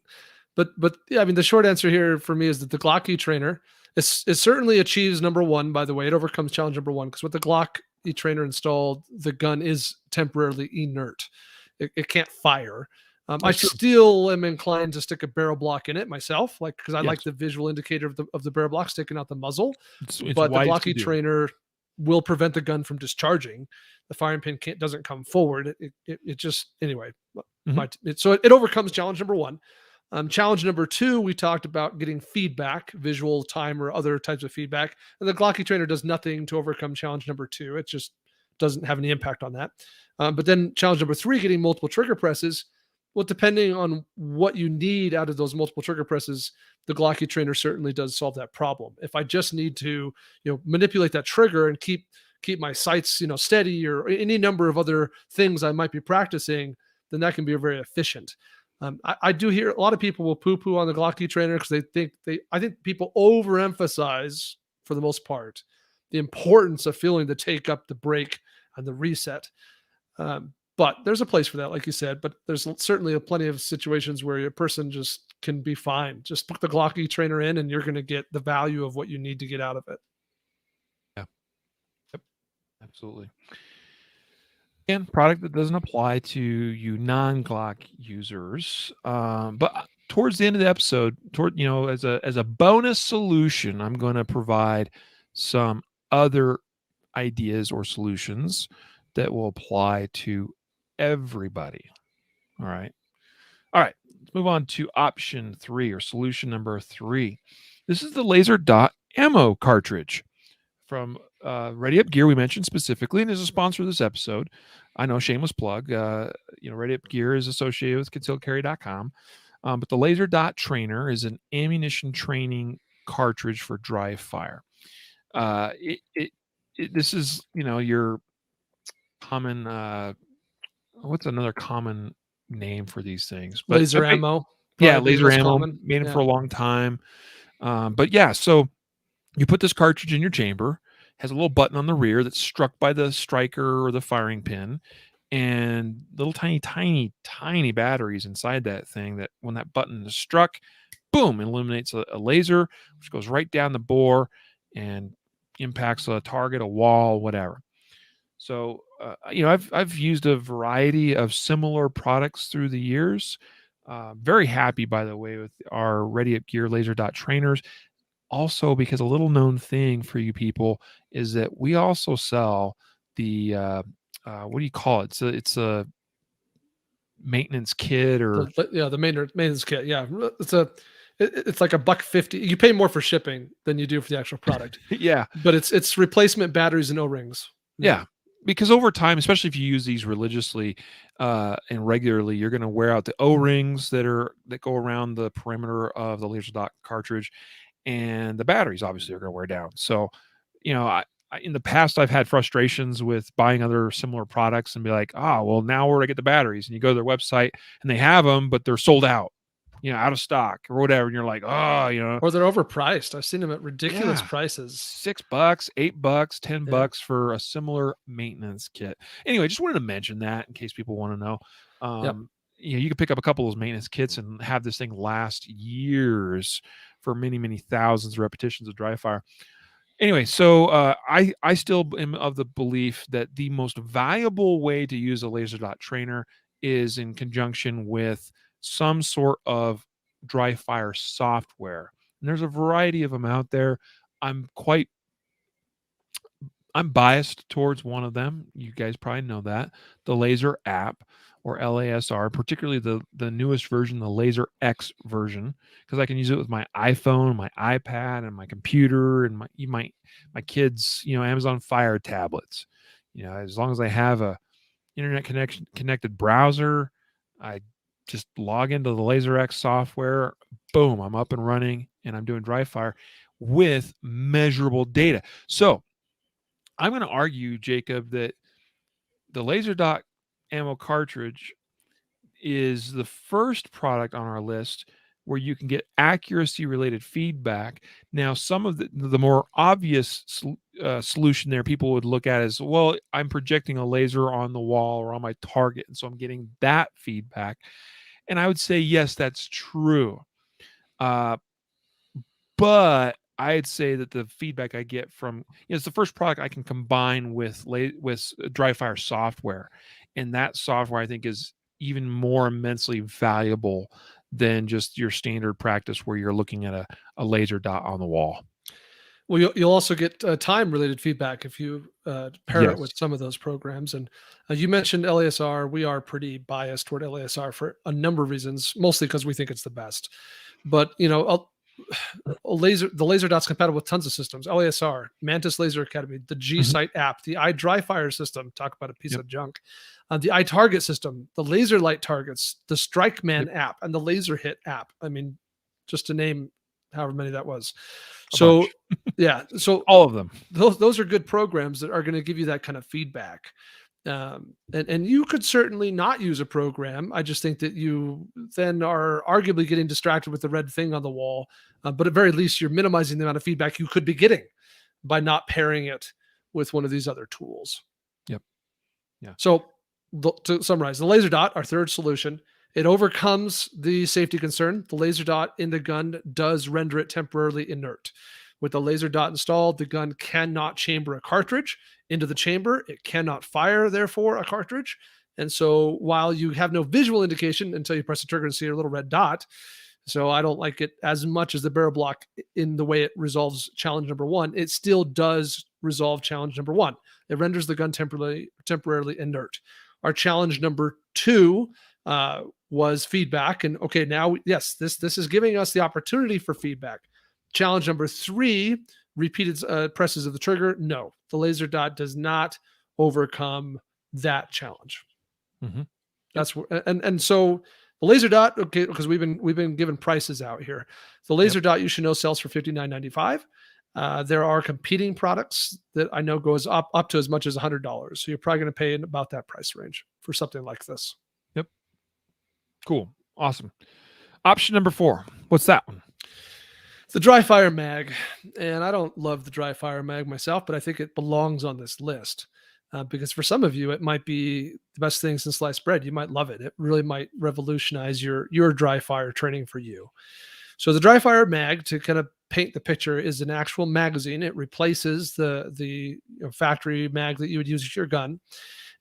But yeah, I mean, the short answer here for me is that the Glock E Trainer it certainly achieves number one. By the way, it overcomes challenge number one, because with the Glock E Trainer installed, the gun is temporarily inert. It can't fire. I still am inclined to stick a barrel block in it myself, because I like the visual indicator of the barrel block sticking out the muzzle. But the Glock E Trainer will prevent the gun from discharging. The firing pin doesn't come forward. It just, anyway. Mm-hmm. So it overcomes challenge number one. Challenge number two, we talked about getting feedback, visual, time, or other types of feedback. And the Glock E Trainer does nothing to overcome challenge number two. It just doesn't have any impact on that. But then challenge number three, getting multiple trigger presses. Well, depending on what you need out of those multiple trigger presses, the Glock E Trainer certainly does solve that problem. If I just need to, manipulate that trigger and keep my sights, steady, or any number of other things I might be practicing, then that can be very efficient. I do hear a lot of people will poo-poo on the Glock E Trainer because I think people overemphasize, for the most part, the importance of feeling the take up, the break, and the reset. But there's a place for that, like you said. But there's certainly plenty of situations where a person just can be fine. Just put the Glock E Trainer in, and you're going to get the value of what you need to get out of it. Yeah. Yep. Absolutely. Again, product that doesn't apply to you non-Glock users. But towards the end of the episode, as a bonus solution, I'm going to provide some other ideas or solutions that will apply to everybody. All right. Let's move on to option 3, or solution number 3. This is the laser dot ammo cartridge from Ready Up Gear. We mentioned specifically, and is a sponsor of this episode. I know, shameless plug. Ready Up Gear is associated with concealedcarry.com. But the laser dot trainer is an ammunition training cartridge for dry fire. This is, your common, what's another common name for these things? But laser ammo. Yeah, laser ammo, made them for a long time. So you put this cartridge in your chamber, has a little button on the rear that's struck by the striker or the firing pin, and little tiny batteries inside that thing that when that button is struck, boom, illuminates a laser, which goes right down the bore and impacts a target, a wall, whatever. So, I've used a variety of similar products through the years. Very happy, by the way, with our Ready Up Gear laser dot trainers. Also, because a little known thing for you people is that we also sell the what do you call it? It's a maintenance kit or The maintenance kit. Yeah, it's like $1.50. You pay more for shipping than you do for the actual product, yeah, but it's replacement batteries and O-rings. yeah. Because over time, especially if you use these religiously and regularly, you're going to wear out the O-rings that go around the perimeter of the laser dot cartridge, and the batteries obviously are going to wear down. So, in the past, I've had frustrations with buying other similar products and be like, well, now where do I get the batteries? And you go to their website and they have them, but they're sold out, out of stock or whatever. And you're like, Or they're overpriced. I've seen them at ridiculous yeah, prices. $6, $8, $10 for a similar maintenance kit. Anyway, just wanted to mention that in case people want to know. You can pick up a couple of those maintenance kits and have this thing last years for many, many thousands of repetitions of dry fire. Anyway, so I still am of the belief that the most valuable way to use a laser dot trainer is in conjunction with some sort of dry fire software. And there's a variety of them out there. I'm biased towards one of them. You guys probably know that, the Laser app, or LASR, particularly the newest version, the Laser X version, because I can use it with my iPhone, my iPad, and my computer, and my kids, Amazon Fire tablets. As long as I have a internet connected browser, I just log into the Laser X software. Boom, I'm up and running, and I'm doing dry fire with measurable data. So I'm going to argue, Jacob, that the laser dot ammo cartridge is the first product on our list where you can get accuracy related feedback. Now, some of the more obvious solution there people would look at is, well, I'm projecting a laser on the wall or on my target, and so I'm getting that feedback. And I would say, yes, that's true. But I'd say that the feedback I get from it's the first product I can combine with dry fire software, and that software I think is even more immensely valuable than just your standard practice where you're looking at a laser dot on the wall. Well, you'll also get time-related feedback if you pair it with Yes. some of those programs. And you mentioned LASR. We are pretty biased toward LASR for a number of reasons, mostly because we think it's the best. But the laser dot's compatible with tons of systems. LASR, Mantis Laser Academy, the G-Sight app, the iDryFire system. Talk about a piece of junk. The iTarget system, the laser light targets, the StrikeMan app, and the Laser Hit app. I mean, just to name however many that was. So so all of them. Those are good programs that are going to give you that kind of feedback. And you could certainly not use a program. I just think that you then are arguably getting distracted with the red thing on the wall. But at very least, you're minimizing the amount of feedback you could be getting by not pairing it with one of these other tools. Yep. Yeah. So to summarize, the laser dot, our third solution, it overcomes the safety concern. The laser dot in the gun does render it temporarily inert. With the laser dot installed, the gun cannot chamber a cartridge into the chamber. It cannot fire, therefore, a cartridge. And so while you have no visual indication until you press the trigger and see a little red dot, so I don't like it as much as the barrel block in the way it resolves challenge number one, it still does resolve challenge number one. It renders the gun temporarily inert. Our challenge number two was feedback. And okay, now, yes, this is giving us the opportunity for feedback. Challenge number three, repeated presses of the trigger. No, the laser dot does not overcome that challenge. Mm-hmm. That's and so the laser dot, okay, because we've been given prices out here. The laser dot, you should know, sells for $59.95. There are competing products that I know goes up to as much as $100. So you're probably going to pay in about that price range for something like this. Yep. Cool. Awesome. Option number 4. What's that one? The dry fire mag. And I don't love the dry fire mag myself, but I think it belongs on this list. because for some of you, it might be the best thing since sliced bread. You might love it. It really might revolutionize your dry fire training for you. So the dry fire mag, to kind of paint the picture, is an actual magazine. It replaces the factory mag that you would use with your gun.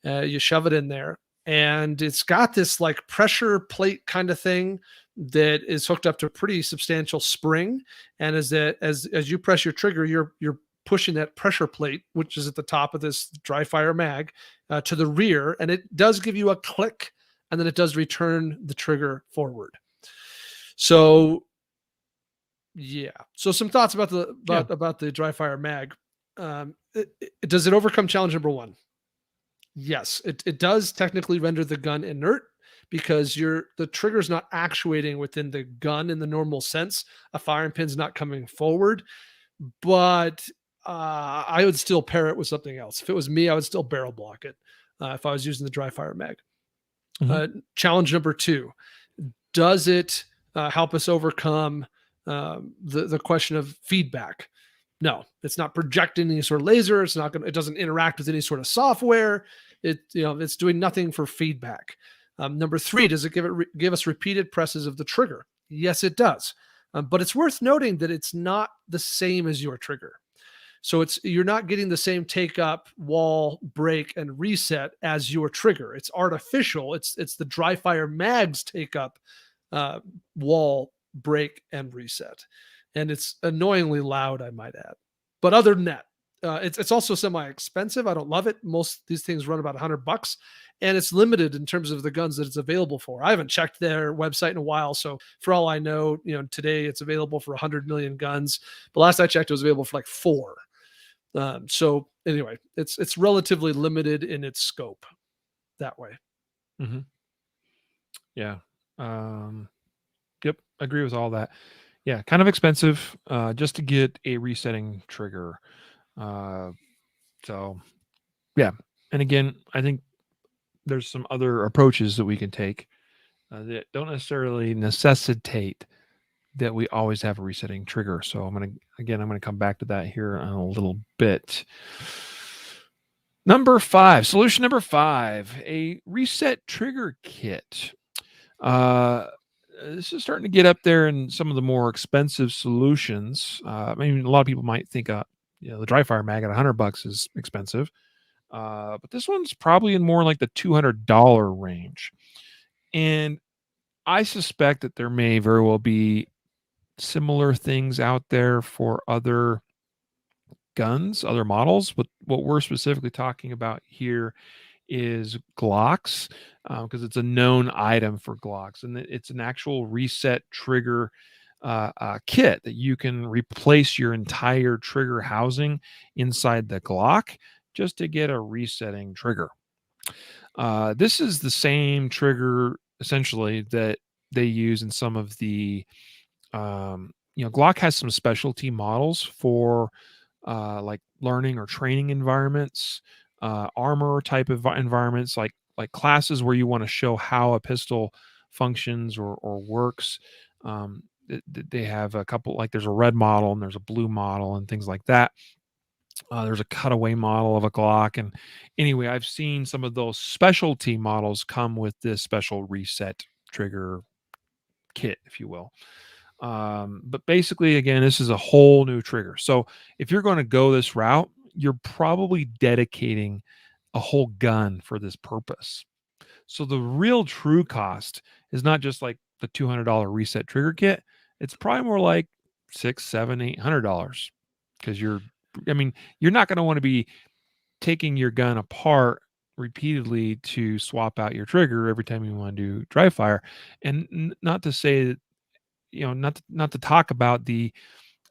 You shove it in there, and it's got this like pressure plate kind of thing that is hooked up to a pretty substantial spring. And as you press your trigger, you're pushing that pressure plate, which is at the top of this dry fire mag, to the rear, and it does give you a click, and then it does return the trigger forward. So yeah. So some thoughts about the dry fire mag. Does it overcome challenge number one? Yes, it does technically render the gun inert because the trigger's not actuating within the gun in the normal sense. A firing pin's not coming forward, but I would still pair it with something else. If it was me, I would still barrel block it if I was using the dry fire mag. Challenge number two: does it help us overcome the question of feedback? No, it's not projecting any sort of laser. It's not going. It doesn't interact with any sort of software. It's doing nothing for feedback. Number three, does it give us repeated presses of the trigger? Yes, it does. But it's worth noting that it's not the same as your trigger. So you're not getting the same take up, wall, break, and reset as your trigger. It's artificial. It's the dry fire mags take up wall, break, and reset. And it's annoyingly loud, I might add. But other than that, it's also semi-expensive. I don't love it. Most of these things run about $100, and it's limited in terms of the guns that it's available for. I haven't checked their website in a while, so for all I know, today it's available for 100 million guns. But last I checked, it was available for like 4. So anyway, it's relatively limited in its scope that way. Mm-hmm. Yeah. Yep. Agree with all that. Yeah. Kind of expensive, just to get a resetting trigger. So yeah. And again, I think there's some other approaches that we can take that don't necessarily necessitate that we always have a resetting trigger. So I'm going to come back to that here in a little bit. Solution number 5, a reset trigger kit. This is starting to get up there in some of the more expensive solutions. I mean, a lot of people might think, the dry fire mag at $100 is expensive. But this one's probably in more like the $200 range. And I suspect that there may very well be similar things out there for other guns, other models. But what we're specifically talking about here is Glocks, because it's a known item for Glocks, and it's an actual reset trigger kit that you can replace your entire trigger housing inside the Glock just to get a resetting trigger. This is the same trigger essentially that they use in some of the Glock has some specialty models for like learning or training environments, armor type of environments, like classes where you want to show how a pistol functions or works. They have a couple, like there's a red model and there's a blue model and things like that. There's a cutaway model of a Glock. And anyway, I've seen some of those specialty models come with this special reset trigger kit, if you will. But basically, again, this is a whole new trigger. So if you're going to go this route, you're probably dedicating a whole gun for this purpose. So the real true cost is not just like the $200 reset trigger kit. It's probably more like $600, $700, $800, because you're not going to want to be taking your gun apart repeatedly to swap out your trigger every time you want to do dry fire. And not to say that, not to talk about the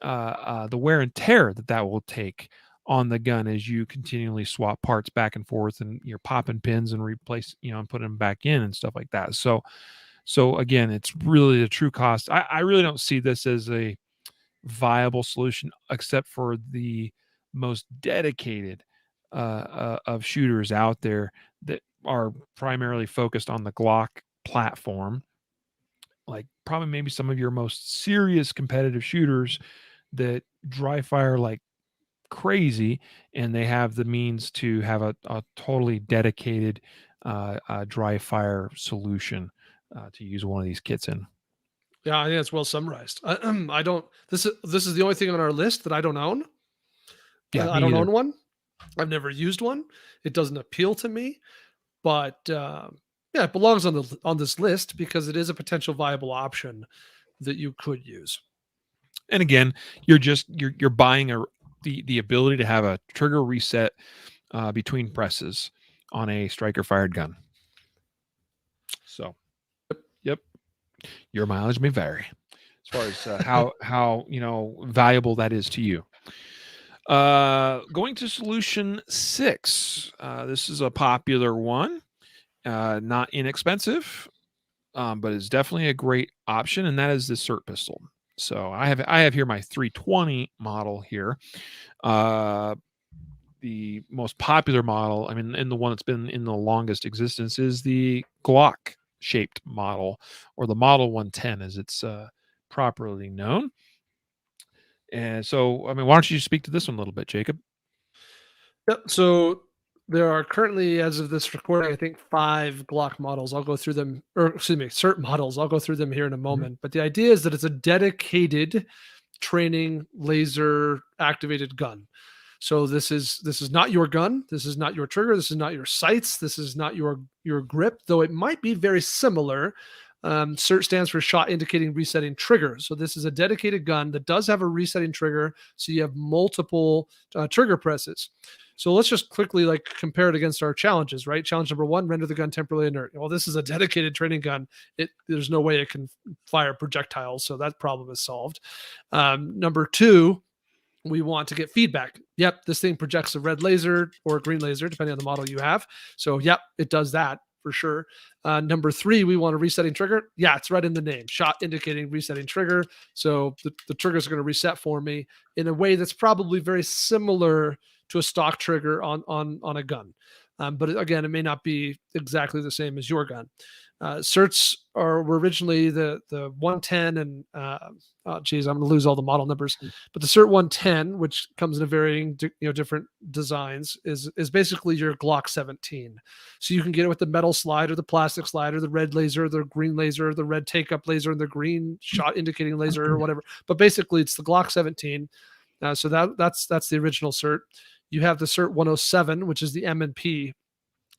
wear and tear that will take on the gun as you continually swap parts back and forth, and you're popping pins and replace, and putting them back in and stuff like that. So again, it's really the true cost. I really don't see this as a viable solution, except for the most dedicated of shooters out there that are primarily focused on the Glock platform. Like probably maybe some of your most serious competitive shooters that dry fire like crazy, and they have the means to have a totally dedicated dry fire solution to use one of these kits in. Yeah, I think that's well summarized. I don't. This is the only thing on our list that I don't own. Yeah, I me don't either. own one. I've never used one. It doesn't appeal to me, but yeah, it belongs on this list because it is a potential viable option that you could use. And again, you're buying the ability to have a trigger reset between presses on a striker fired gun. So, yep, your mileage may vary as far as how valuable that is to you. Going to solution 6. This is a popular one, not inexpensive, but it's definitely a great option, and that is the Cert Pistol. So I have here my 320 model here. The most popular model, I mean, and the one that's been in the longest existence, is the Glock shaped model, or the Model 110 as it's properly known. And so, I mean, why don't you speak to this one a little bit, Jacob? Yep. So there are currently, as of this recording, I think 5 Glock models. I'll go through them, or excuse me, Cert models. I'll go through them here in a Mhm. moment. But the idea is that it's a dedicated training laser activated gun. So this is not your gun. This is not your trigger. This is not your sights. This is not your grip, though it might be very similar. CERT stands for shot indicating resetting trigger. So this is a dedicated gun that does have a resetting trigger. So you have multiple trigger presses. So let's just quickly like compare it against our challenges, right? Challenge number 1: render the gun temporarily inert. Well, this is a dedicated training gun. There's no way it can fire projectiles, so that problem is solved. Number 2, we want to get feedback. Yep, this thing projects a red laser or a green laser, depending on the model you have. So, yep, it does that for sure. Number 3, we want a resetting trigger. Yeah, it's right in the name, shot indicating resetting trigger. So the triggers are going to reset for me in a way that's probably very similar to a stock trigger on a gun. But again, it may not be exactly the same as your gun. Certs were originally the 110 and geez, I'm going to lose all the model numbers. But the Cert 110, which comes in a varying different designs, is basically your Glock 17. So you can get it with the metal slide or the plastic slide or the red laser, the green laser, the red take up laser, and the green shot indicating laser or whatever. But basically, it's the Glock 17. So that's the original Cert. You have the Cert 107, which is the M&P.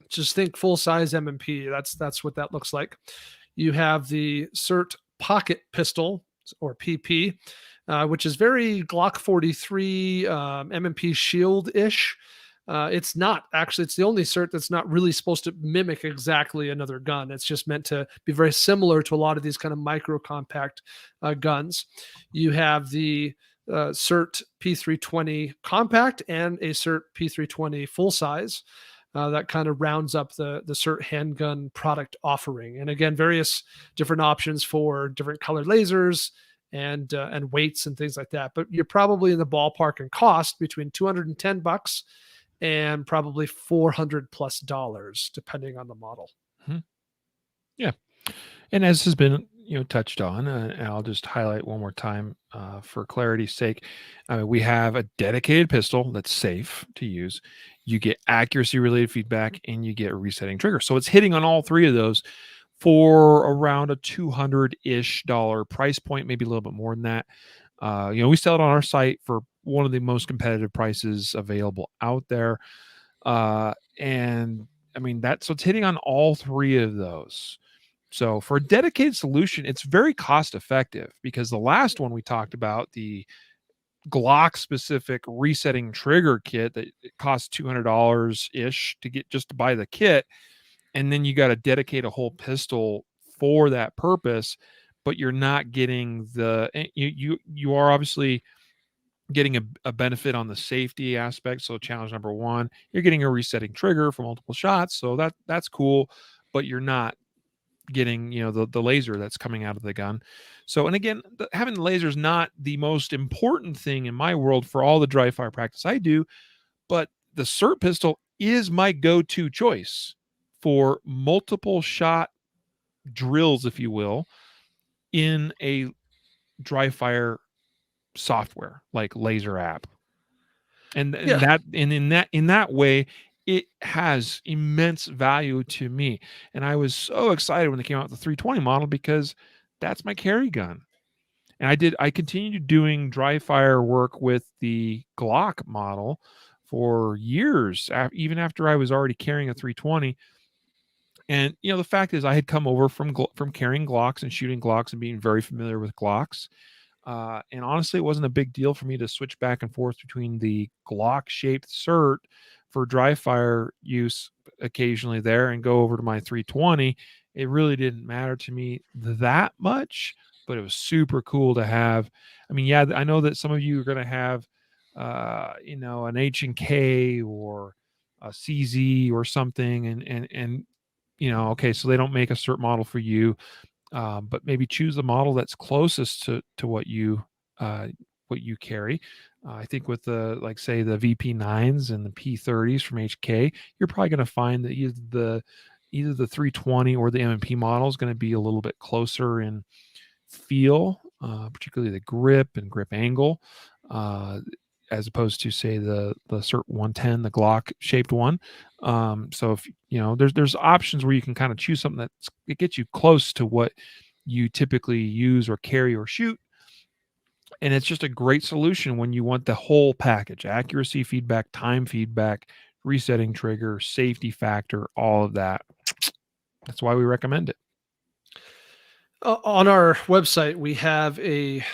Just think full size M&P. That's what that looks like. You have the Cert Pocket Pistol, or PP, which is very Glock 43 M&P Shield ish. It's not actually. It's the only Cert that's not really supposed to mimic exactly another gun. It's just meant to be very similar to a lot of these kind of micro compact guns. You have the Cert P320 compact and a Cert P320 full size. That kind of rounds up the Cert handgun product offering. And again, various different options for different colored lasers and weights and things like that. But you're probably in the ballpark in cost between $210 and probably $400+ depending on the model. Mhm. Yeah. And as has been touched on, and I'll just highlight one more time for clarity's sake, we have a dedicated pistol that's safe to use. You get accuracy related feedback, and you get a resetting trigger. So it's hitting on all three of those for around a $200-ish price point, maybe a little bit more than that. We sell it on our site for one of the most competitive prices available out there. And I mean, so it's hitting on all three of those. So for a dedicated solution, it's very cost effective, because the last one we talked about, the Glock specific resetting trigger kit, that it costs $200 ish to get just to buy the kit. And then you got to dedicate a whole pistol for that purpose, but you're not getting you are obviously getting a benefit on the safety aspect. So challenge number 1, you're getting a resetting trigger for multiple shots. So that's cool, but you're not getting the laser that's coming out of the gun. So, and again, having the laser is not the most important thing in my world for all the dry fire practice I do, but the Cert pistol is my go-to choice for multiple shot drills, if you will, in a dry fire software like laser app. And Yeah. in that way, it has immense value to me. And I was so excited when they came out with the 320 model because that's my carry gun. And I continued doing dry fire work with the Glock model for years, even after I was already carrying a 320. And the fact is, I had come over from carrying Glocks and shooting Glocks and being very familiar with Glocks. And honestly, it wasn't a big deal for me to switch back and forth between the Glock shaped Cert for dry fire use occasionally there and go over to my 320. It really didn't matter to me that much, but it was super cool to have. I mean, yeah, I know that some of you are going to have, an H&K or a CZ or something, and okay, so they don't make a Cert model for you, but maybe choose the model that's closest to what you carry. I think with the, like, say, the VP9s and the P30s from HK, you're probably going to find that either the 320 or the M&P model is going to be a little bit closer in feel, particularly the grip and grip angle, as opposed to, say, the Cert 110, the Glock shaped one. So if there's options where you can kind of choose something it gets you close to what you typically use or carry or shoot. And it's just a great solution when you want the whole package: accuracy feedback, time feedback, resetting trigger, safety factor, all of that. That's why we recommend it. On our website, we have a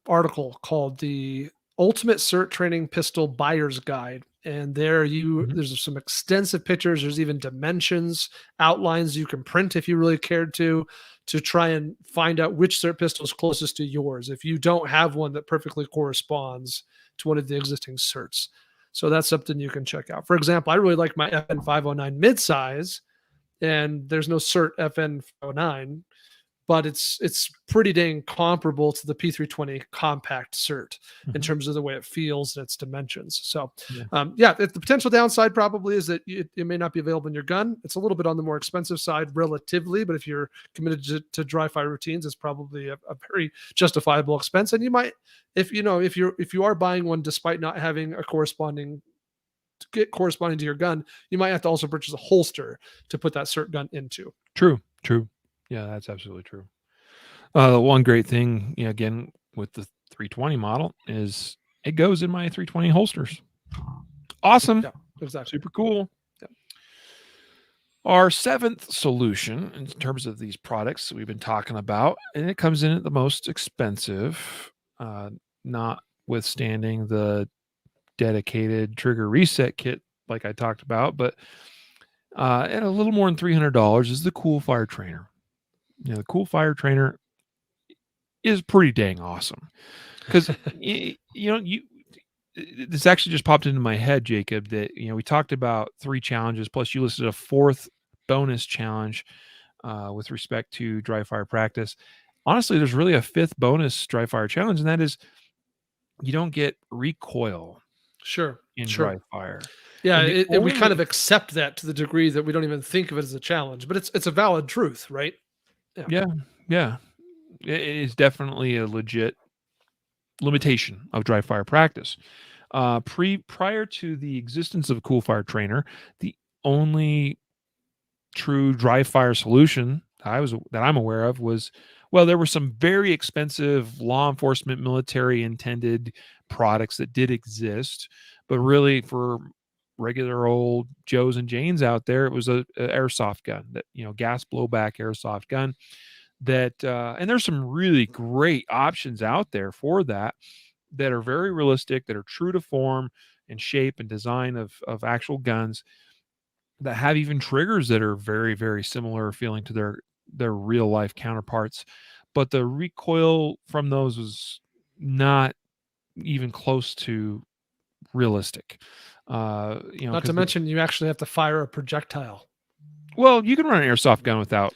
article called the Ultimate Cert Training Pistol Buyer's Guide. And Mhm. there's some extensive pictures. There's even dimensions, outlines you can print if you really cared to try and find out which cert pistol is closest to yours if you don't have one that perfectly corresponds to one of the existing certs. So that's something you can check out. For example, I really like my FN 509 midsize, and there's no cert FN 509, but it's pretty dang comparable to the P320 compact cert in Mhm. terms of the way it feels and its dimensions. So, Yeah. yeah, the potential downside probably is that it may not be available in your gun. It's a little bit on the more expensive side relatively, but if you're committed to dry fire routines, it's probably a very justifiable expense. And you might, if you are buying one despite not having a corresponding to your gun, you might have to also purchase a holster to put that cert gun into. True. True. Yeah, that's absolutely true. One great thing, again, with the 320 model is it goes in my 320 holsters. Awesome. Yeah, exactly. Super cool. Yeah. Our seventh solution in terms of these products that we've been talking about, and it comes in at the most expensive, notwithstanding the dedicated trigger reset kit like I talked about, but at a little more than $300 is the Cool Fire Trainer. The Cool Fire Trainer is pretty dang awesome because this actually just popped into my head, Jacob, that we talked about 3 challenges, plus you listed a 4th bonus challenge with respect to dry fire practice. Honestly, there's really a 5th bonus dry fire challenge, and that is you don't get recoil Sure, in dry sure. fire. Yeah, And the we kind of only accept that to the degree that we don't even think of it as a challenge, but it's a valid truth, right? Yeah, Yeah, yeah, it is definitely a legit limitation of dry fire practice. Prior to the existence of a Cool Fire Trainer, the only true dry fire solution that I'm aware of was, well, there were some very expensive law enforcement military intended products that did exist, but really for regular old Joes and Janes out there, it was a airsoft gun, that gas blowback airsoft gun, that and there's some really great options out there for that are very realistic, that are true to form and shape and design of actual guns, that have even triggers that are very, very similar feeling to their real life counterparts. But the recoil from those was not even close to realistic. not to Because mention you actually have to fire a projectile. well, you can run an airsoft gun without.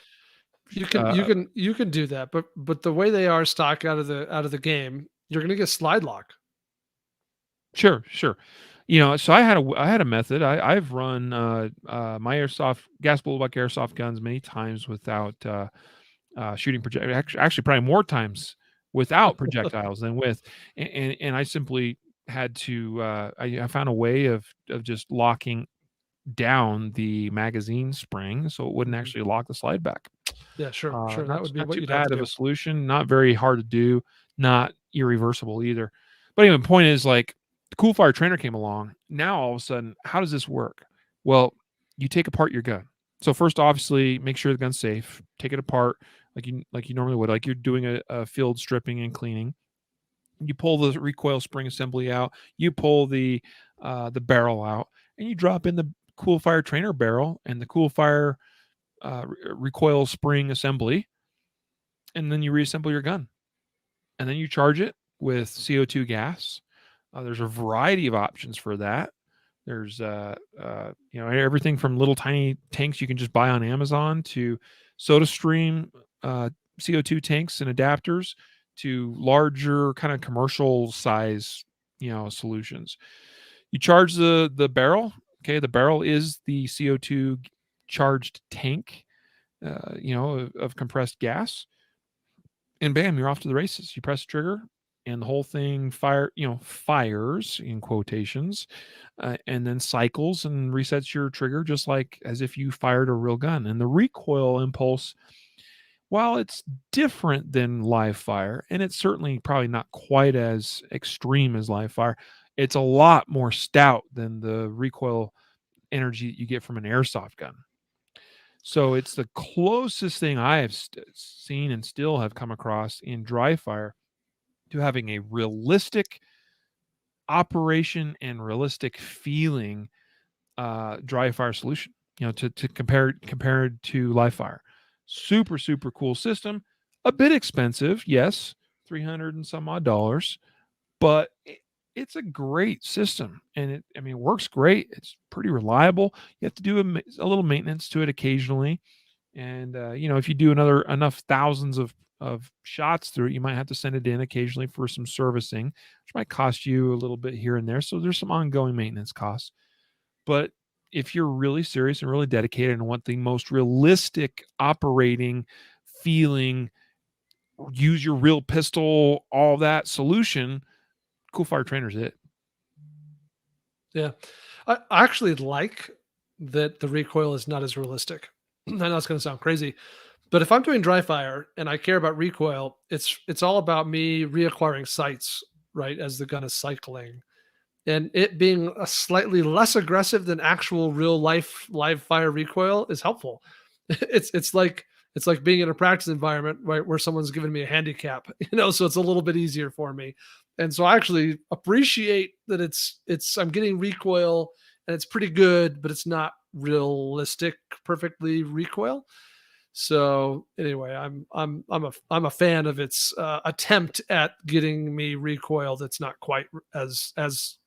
You can Uh, do that, but the way they are stock out of the game, you're gonna get slide lock. sure, sure. So I had a method. I've run my airsoft gas blowback airsoft guns many times without shooting project. Actually, probably more times without projectiles than with, and I simply had to I found a way of just locking down the magazine spring so it wouldn't Mhm. actually lock the slide back. Yeah, sure. That would be Not what too you'd have to bad of a do. solution, not very hard to do, not irreversible either. But anyway, the point is, like, the Cool Fire Trainer came along. Now all of a sudden, how does this work? Well, you take apart your gun. So first, obviously, make sure the gun's safe. Take it apart like you normally would, like you're doing a field stripping and cleaning. You pull the recoil spring assembly out. You pull the barrel out, and you drop in the Cool Fire Trainer barrel and the Cool Fire recoil spring assembly, and then you reassemble your gun, and then you charge it with CO2 gas. There's a variety of options for that. There's everything from little tiny tanks you can just buy on Amazon to SodaStream uh, CO2 tanks and adapters to larger kind of commercial size solutions. You charge the barrel. Okay, the barrel is the CO2 charged tank, of compressed gas, and bam, you're off to the races. You press the trigger, and the whole thing fires in quotations, and then cycles and resets your trigger just like as if you fired a real gun. And the recoil impulse, while it's different than live fire, and it's certainly probably not quite as extreme as live fire, it's a lot more stout than the recoil energy that you get from an airsoft gun. So it's the closest thing I have seen and still have come across in dry fire to having a realistic operation and realistic feeling dry fire solution. To compared to live fire. Super super cool system. A bit expensive, yes, 300 and some odd dollars, but it's a great system, and it works great. It's pretty reliable. You have to do a little maintenance to it occasionally, and if you do enough thousands of shots through it, you might have to send it in occasionally for some servicing, which might cost you a little bit here and there. So there's some ongoing maintenance costs. But if you're really serious and really dedicated and want the most realistic operating, feeling, use your real pistol, all that solution, Cool Fire Trainer's it. Yeah. I actually like that the recoil is not as realistic. I know it's going to sound crazy, but if I'm doing dry fire and I care about recoil, it's all about me reacquiring sights, right, as the gun is cycling. And it being a slightly less aggressive than actual real life live fire recoil is helpful. It's like being in a practice environment, right, where someone's giving me a handicap, so it's a little bit easier for me. And so I actually appreciate that it's I'm getting recoil and it's pretty good, but it's not realistic perfectly recoil. So anyway, I'm a fan of its attempt at getting me recoil that's not quite as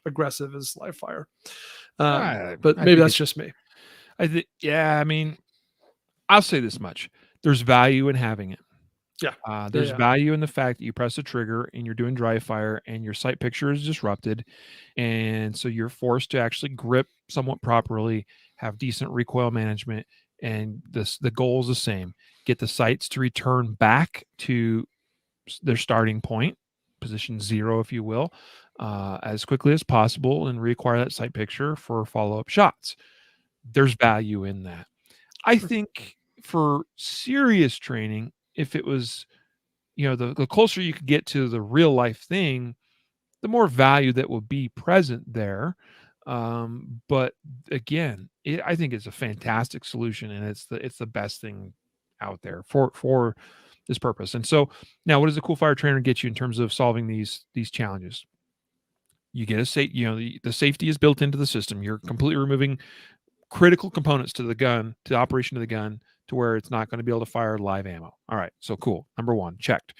aggressive as live fire. But I maybe think that's it's just me. I think yeah, I mean, I'll say this much. There's value in having it. Yeah, yeah, There's yeah. value in the fact that you press a trigger and you're doing dry fire and your sight picture is disrupted. And so you're forced to actually grip somewhat properly, have decent recoil management. And the goal is the same: get the sights to return back to their starting point, position zero, if you will, as quickly as possible and reacquire that sight picture for follow up shots. There's value in that. I Sure. think for serious training, if it was the closer you could get to the real life thing, the more value that will be present there. But again, I think it's a fantastic solution, and it's the best thing out there for this purpose. And so now, what does the Cool Fire Trainer get you in terms of solving these challenges? You get a safe, the safety is built into the system. You're completely removing critical components to the gun, to the operation of the gun, to where it's not going to be able to fire live ammo. All right, so cool. Number one, checked.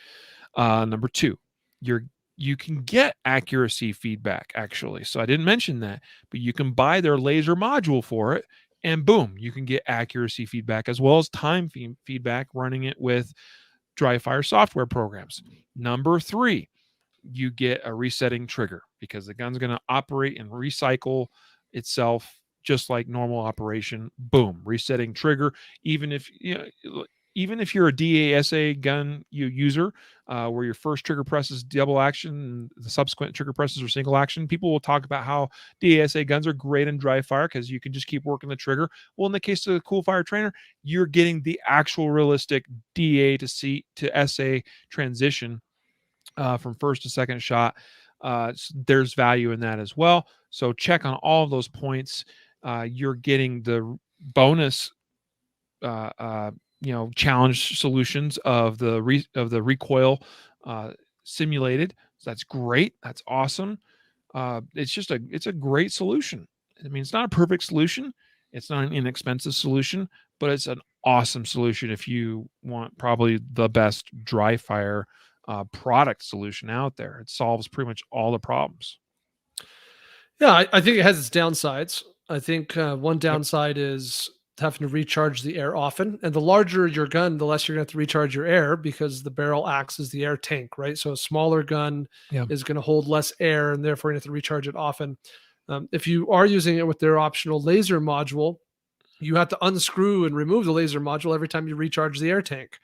Number two, you can get accuracy feedback actually. So I didn't mention that, but you can buy their laser module for it, and boom, you can get accuracy feedback as well as time feedback running it with dry fire software programs. Number three, you get a resetting trigger because the gun's going to operate and recycle itself just like normal operation. Boom, resetting trigger. Even if even if you're a DASA gun user, where your first trigger press is double action, and the subsequent trigger presses are single action, people will talk about how DASA guns are great in dry fire because you can just keep working the trigger. Well, in the case of the Cool Fire Trainer, you're getting the actual realistic DA to C to SA transition from first to second shot. So there's value in that as well. So check on all of those points. You're getting the bonus challenge solutions of the recoil simulated. So that's great. That's awesome. It's a great solution. I mean, it's not a perfect solution. It's not an inexpensive solution, but it's an awesome solution if you want probably the best dry fire product solution out there. It solves pretty much all the problems. Yeah, I think it has its downsides. I think one downside is having to recharge the air often. And the larger your gun, the less you're going to have to recharge your air because the barrel acts as the air tank, right? So a smaller gun is going to hold less air and therefore you have to recharge it often. If you are using it with their optional laser module, you have to unscrew and remove the laser module every time you recharge the air tank.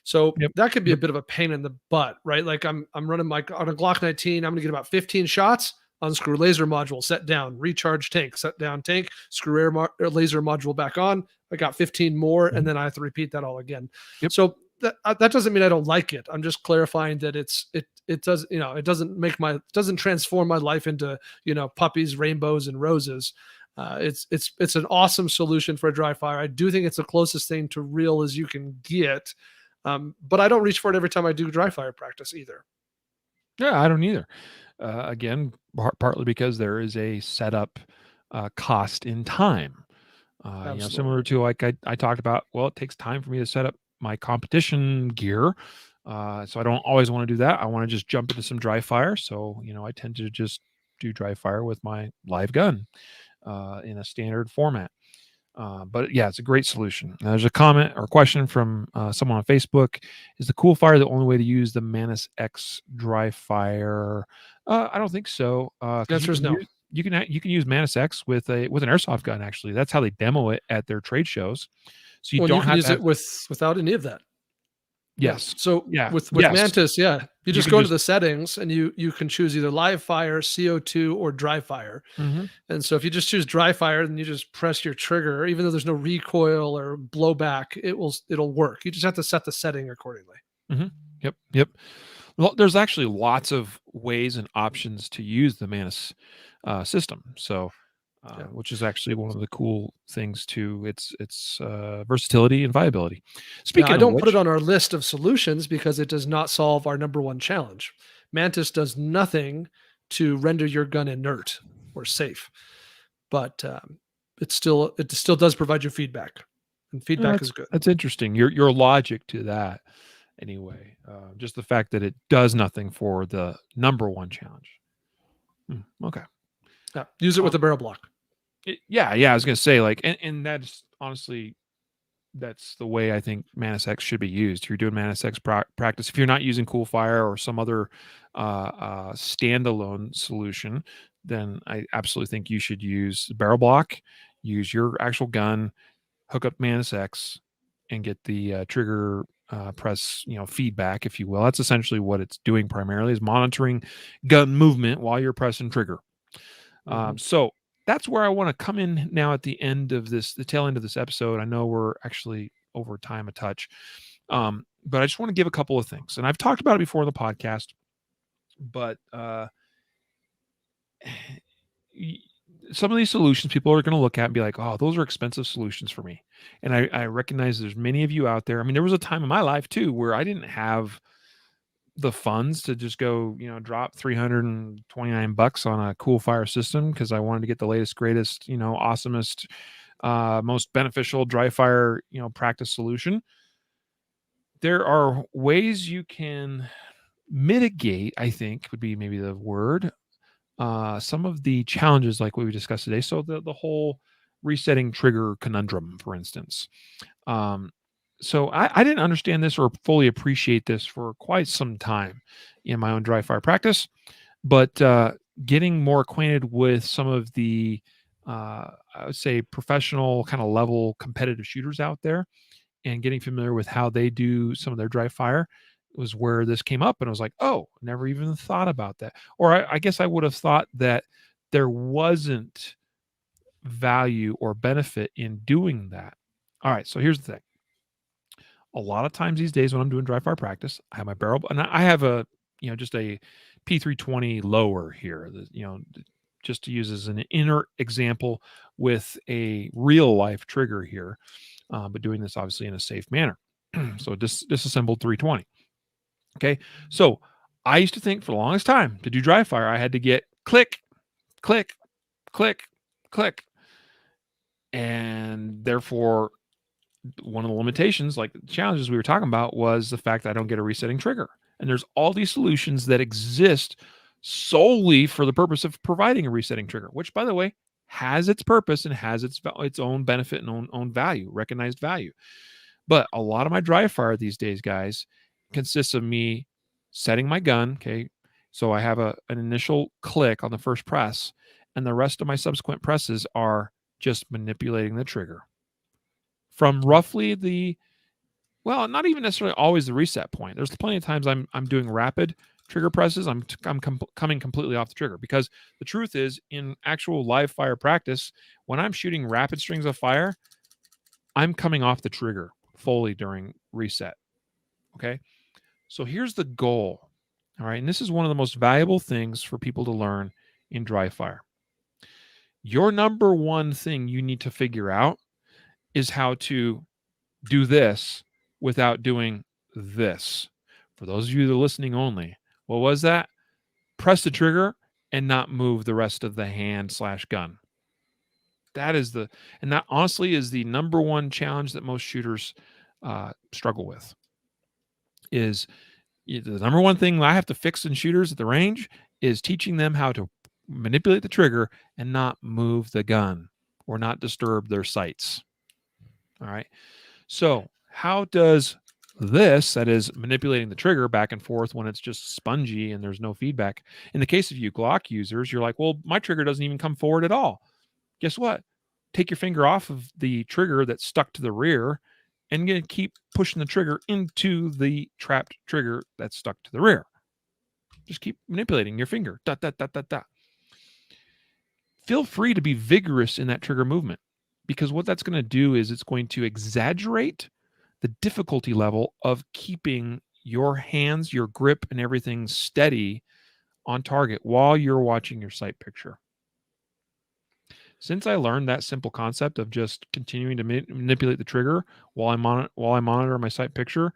So that could be a bit of a pain in the butt, right? Like I'm running on a Glock 19, I'm going to get about 15 shots. Unscrew laser module, set down, recharge tank, set down tank, screw laser module back on. I got 15 more, and then I have to repeat that all again. So that doesn't mean I don't like it. I'm just clarifying that it doesn't transform my life into puppies, rainbows, and roses. It's an awesome solution for a dry fire. I do think it's the closest thing to real as you can get, but I don't reach for it every time I do dry fire practice either. Yeah, I don't either. Again, partly because there is a setup cost in time. Similar to like I talked about. Well, it takes time for me to set up my competition gear, so I don't always want to do that. I want to just jump into some dry fire. So I tend to just do dry fire with my live gun in a standard format. But yeah, it's a great solution. Now, there's a comment or question from someone on Facebook. Is the Cool Fire the only way to use the Manus X dry fire? I don't think so. The answer is no. You can use Manus X with an airsoft gun. Actually, that's how they demo it at their trade shows. So you don't have to use it without any of that. Yes. So with Mantis, you just go into the settings and you can choose either live fire, CO2, or dry fire. And so if you just choose dry fire, then you just press your trigger, even though there's no recoil or blowback, it'll work. You just have to set the setting accordingly. Yep. Well, there's actually lots of ways and options to use the Manus system. So. Which is actually one of the cool things to its versatility and viability. Speaking, I don't put it on our list of solutions because it does not solve our number one challenge. Mantis does nothing to render your gun inert or safe, but it still does provide you feedback, and feedback is good. That's interesting. Your logic to that, anyway. Just the fact that it does nothing for the number one challenge. Okay. Yeah, use it with a barrel block. I was gonna say, like, and that's honestly, that's the way I think Manus X should be used. If you're doing Manus X practice, if you're not using Cool Fire or some other standalone solution, then I absolutely think you should use the barrel block, use your actual gun, hook up Manus X, and get the trigger press feedback, if you will. That's essentially what it's doing primarily, is monitoring gun movement while you're pressing trigger. So that's where I want to come in now at the tail end of this episode. I know we're actually over time a touch, but I just want to give a couple of things. And I've talked about it before in the podcast, but some of these solutions people are going to look at and be like, oh, those are expensive solutions for me. And I recognize there's many of you out there. I mean, there was a time in my life too where I didn't have the funds to just go, drop $329 on a Cool Fire system because I wanted to get the latest, greatest, awesomest, most beneficial dry fire, practice solution. There are ways you can mitigate, I think would be maybe the word, some of the challenges like what we discussed today. So the whole resetting trigger conundrum, for instance. So I didn't understand this or fully appreciate this for quite some time in my own dry fire practice, but getting more acquainted with some of the, I would say, professional kind of level competitive shooters out there, and getting familiar with how they do some of their dry fire was where this came up. And I was like, oh, never even thought about that. Or I guess I would have thought that there wasn't value or benefit in doing that. All right, so here's the thing. A lot of times these days when I'm doing dry fire practice, I have my barrel, and I have a, just a P320 lower here, just to use as an inner example with a real life trigger here, but doing this obviously in a safe manner. So disassembled 320. Okay, so I used to think for the longest time to do dry fire, I had to get click, click, click, click, and therefore one of the limitations, like the challenges we were talking about, was the fact that I don't get a resetting trigger. And there's all these solutions that exist solely for the purpose of providing a resetting trigger, which, by the way, has its purpose and has its own benefit and own value, recognized value. But a lot of my dry fire these days, guys, consists of me setting my gun. Okay, so I have an initial click on the first press, and the rest of my subsequent presses are just manipulating the trigger from roughly not even necessarily always the reset point. There's plenty of times I'm doing rapid trigger presses. I'm coming completely off the trigger, because the truth is, in actual live fire practice, when I'm shooting rapid strings of fire, I'm coming off the trigger fully during reset. Okay, so here's the goal. All right, and this is one of the most valuable things for people to learn in dry fire. Your number one thing you need to figure out is how to do this without doing this. For those of you that are listening only, what was that? Press the trigger and not move the rest of the hand/gun. And that honestly is the number one challenge that most shooters struggle with. Is the number one thing I have to fix in shooters at the range is teaching them how to manipulate the trigger and not move the gun or not disturb their sights. All right. So how does this, that is manipulating the trigger back and forth when it's just spongy and there's no feedback? In the case of you Glock users, you're like, well, my trigger doesn't even come forward at all. Guess what? Take your finger off of the trigger that's stuck to the rear and you're going to keep pushing the trigger into the trapped trigger that's stuck to the rear. Just keep manipulating your finger. Dot, dot, dot, dot, dot. Feel free to be vigorous in that trigger movement, because what that's going to do is it's going to exaggerate the difficulty level of keeping your hands, your grip, and everything steady on target while you're watching your sight picture. Since I learned that simple concept of just continuing to manipulate the trigger while I monitor my sight picture,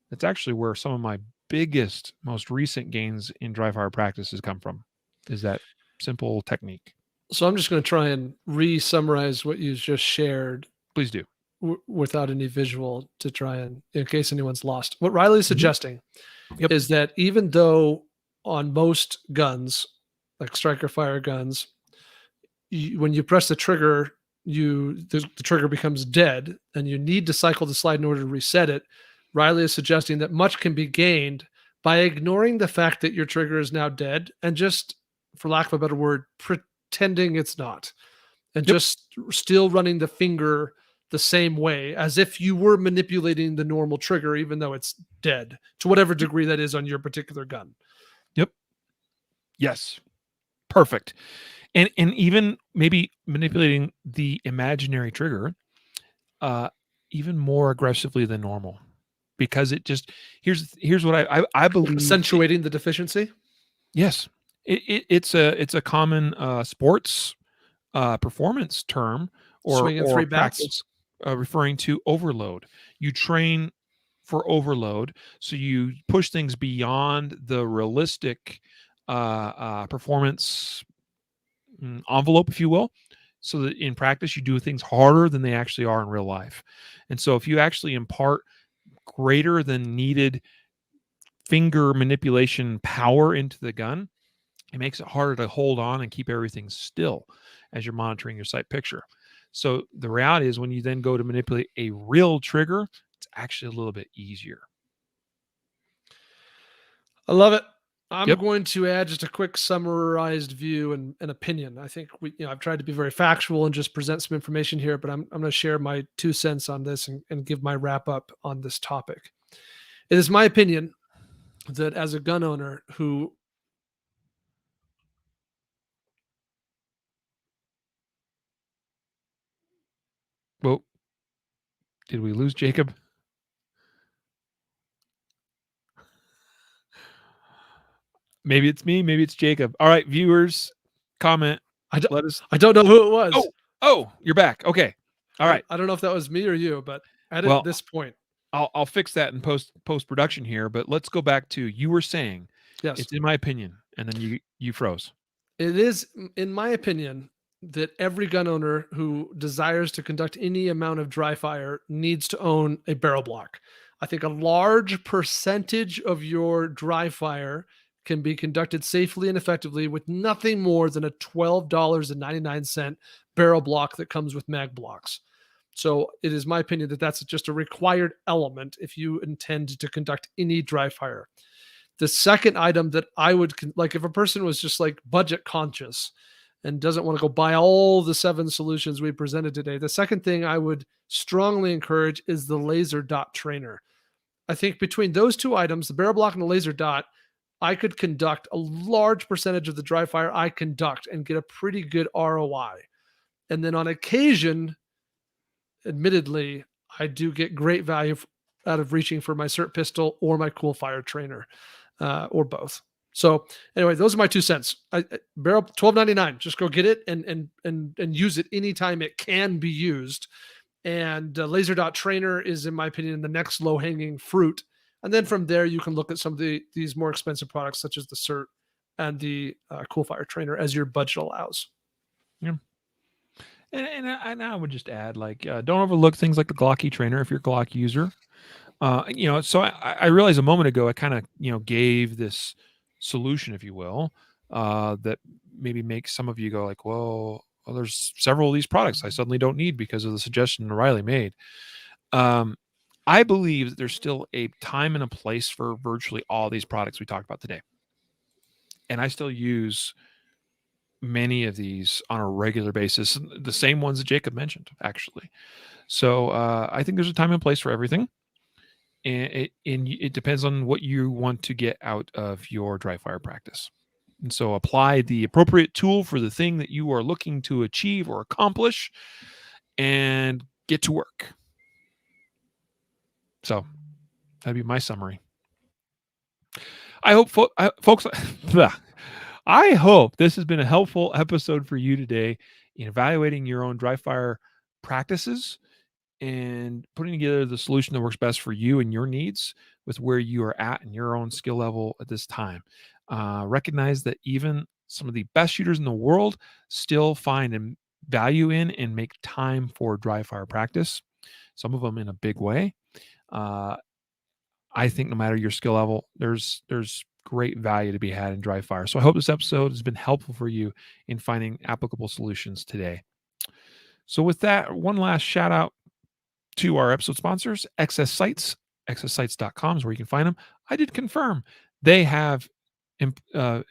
that's actually where some of my biggest, most recent gains in dry fire practice has come from, is that simple technique. So I'm just going to try and re-summarize what you just shared. Please do. Without any visual, to try and, in case anyone's lost. What Riley's suggesting is that even though on most guns, like striker fire guns, when you press the trigger, the trigger becomes dead and you need to cycle the slide in order to reset it. Riley is suggesting that much can be gained by ignoring the fact that your trigger is now dead and just, for lack of a better word, pretending it's not, and just still running the finger the same way as if you were manipulating the normal trigger, even though it's dead, to whatever degree that is on your particular gun. Yep. Yes. Perfect. And even maybe manipulating the imaginary trigger even more aggressively than normal, because it just, here's what I believe, accentuating the deficiency. Yes. It's a common sports performance term or practice, referring to overload. You train for overload, so you push things beyond the realistic performance envelope, if you will, so that in practice you do things harder than they actually are in real life. And so if you actually impart greater than needed finger manipulation power into the gun, it makes it harder to hold on and keep everything still as you're monitoring your sight picture. So the reality is, when you then go to manipulate a real trigger, it's actually a little bit easier. I love it. I'm Yep. going to add just a quick summarized view and opinion. I think I've tried to be very factual and just present some information here, but I'm going to share my 2 cents on this and give my wrap up on this topic. It is my opinion that as a gun owner who Well, did we lose Jacob? Maybe it's me. Maybe it's Jacob. All right, viewers, comment. I don't, Let us. I don't know who it was. Oh, you're back. Okay. All right. I don't know if that was me or you, but Well, this point, I'll fix that in post production here. But let's go back to you were saying yes, it's in my opinion, and then you froze. it is, in my opinion, that every gun owner who desires to conduct any amount of dry fire needs to own a barrel block. I think a large percentage of your dry fire can be conducted safely and effectively with nothing more than a $12.99 barrel block that comes with mag blocks. So it is my opinion that that's just a required element if you intend to conduct any dry fire. The second item that I would like, if a person was just like budget conscious and doesn't want to go buy all the 7 solutions we presented today, the second thing I would strongly encourage is the laser dot trainer. I think between those 2 items, the barrel block and the laser dot, I could conduct a large percentage of the dry fire I conduct and get a pretty good ROI. And then on occasion, admittedly, I do get great value out of reaching for my Cert Pistol or my Cool Fire trainer, or both. So anyway, those are my 2 cents. Barrel $12.99. Just go get it and use it anytime it can be used. And laser dot trainer is, in my opinion, the next low hanging fruit. And then from there, you can look at some of these more expensive products, such as the Cert and the Cool Fire trainer, as your budget allows. Yeah. And I would just add, like, don't overlook things like the Glock E Trainer if you're a Glock user. So I realized a moment ago I kind of gave this solution, if you will, that maybe makes some of you go like, well, there's several of these products I suddenly don't need because of the suggestion Riley made. I believe that there's still a time and a place for virtually all these products we talked about today, and I still use many of these on a regular basis, the same ones that Jacob mentioned, actually. So I think there's a time and place for everything. And it depends on what you want to get out of your dry fire practice. And so apply the appropriate tool for the thing that you are looking to achieve or accomplish and get to work. So that'd be my summary. I hope folks, I hope this has been a helpful episode for you today in evaluating your own dry fire practices and putting together the solution that works best for you and your needs with where you are at in your own skill level at this time. Recognize that even some of the best shooters in the world still find value in and make time for dry fire practice, some of them in a big way. I think no matter your skill level, there's great value to be had in dry fire. So I hope this episode has been helpful for you in finding applicable solutions today. So with that, one last shout out to our episode sponsors, XS Sights. XSsights.com is where you can find them. I did confirm they have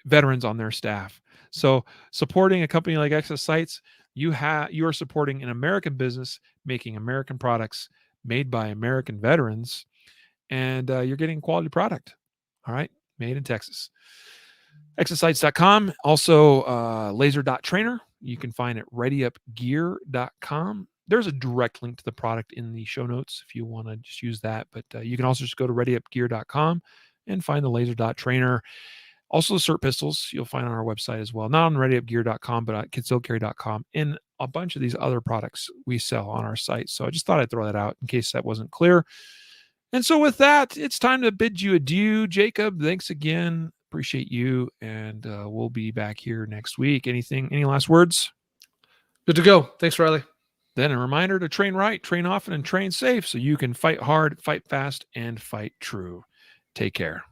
veterans on their staff. So supporting a company like XS Sights, you are supporting an American business making American products made by American veterans, and you're getting quality product. All right, made in Texas. XSsights.com. Also, laser dot trainer. You can find it readyupgear.com. There's a direct link to the product in the show notes if you want to just use that. But you can also just go to readyupgear.com and find the laser dot trainer. Also, the Cert Pistols you'll find on our website as well. Not on readyupgear.com, but at kidstillcarry.com and a bunch of these other products we sell on our site. So I just thought I'd throw that out in case that wasn't clear. And so with that, it's time to bid you adieu. Jacob, thanks again. Appreciate you. And we'll be back here next week. Any last words? Good to go. Thanks, Riley. Then a reminder to train right, train often, and train safe so you can fight hard, fight fast, and fight true. Take care.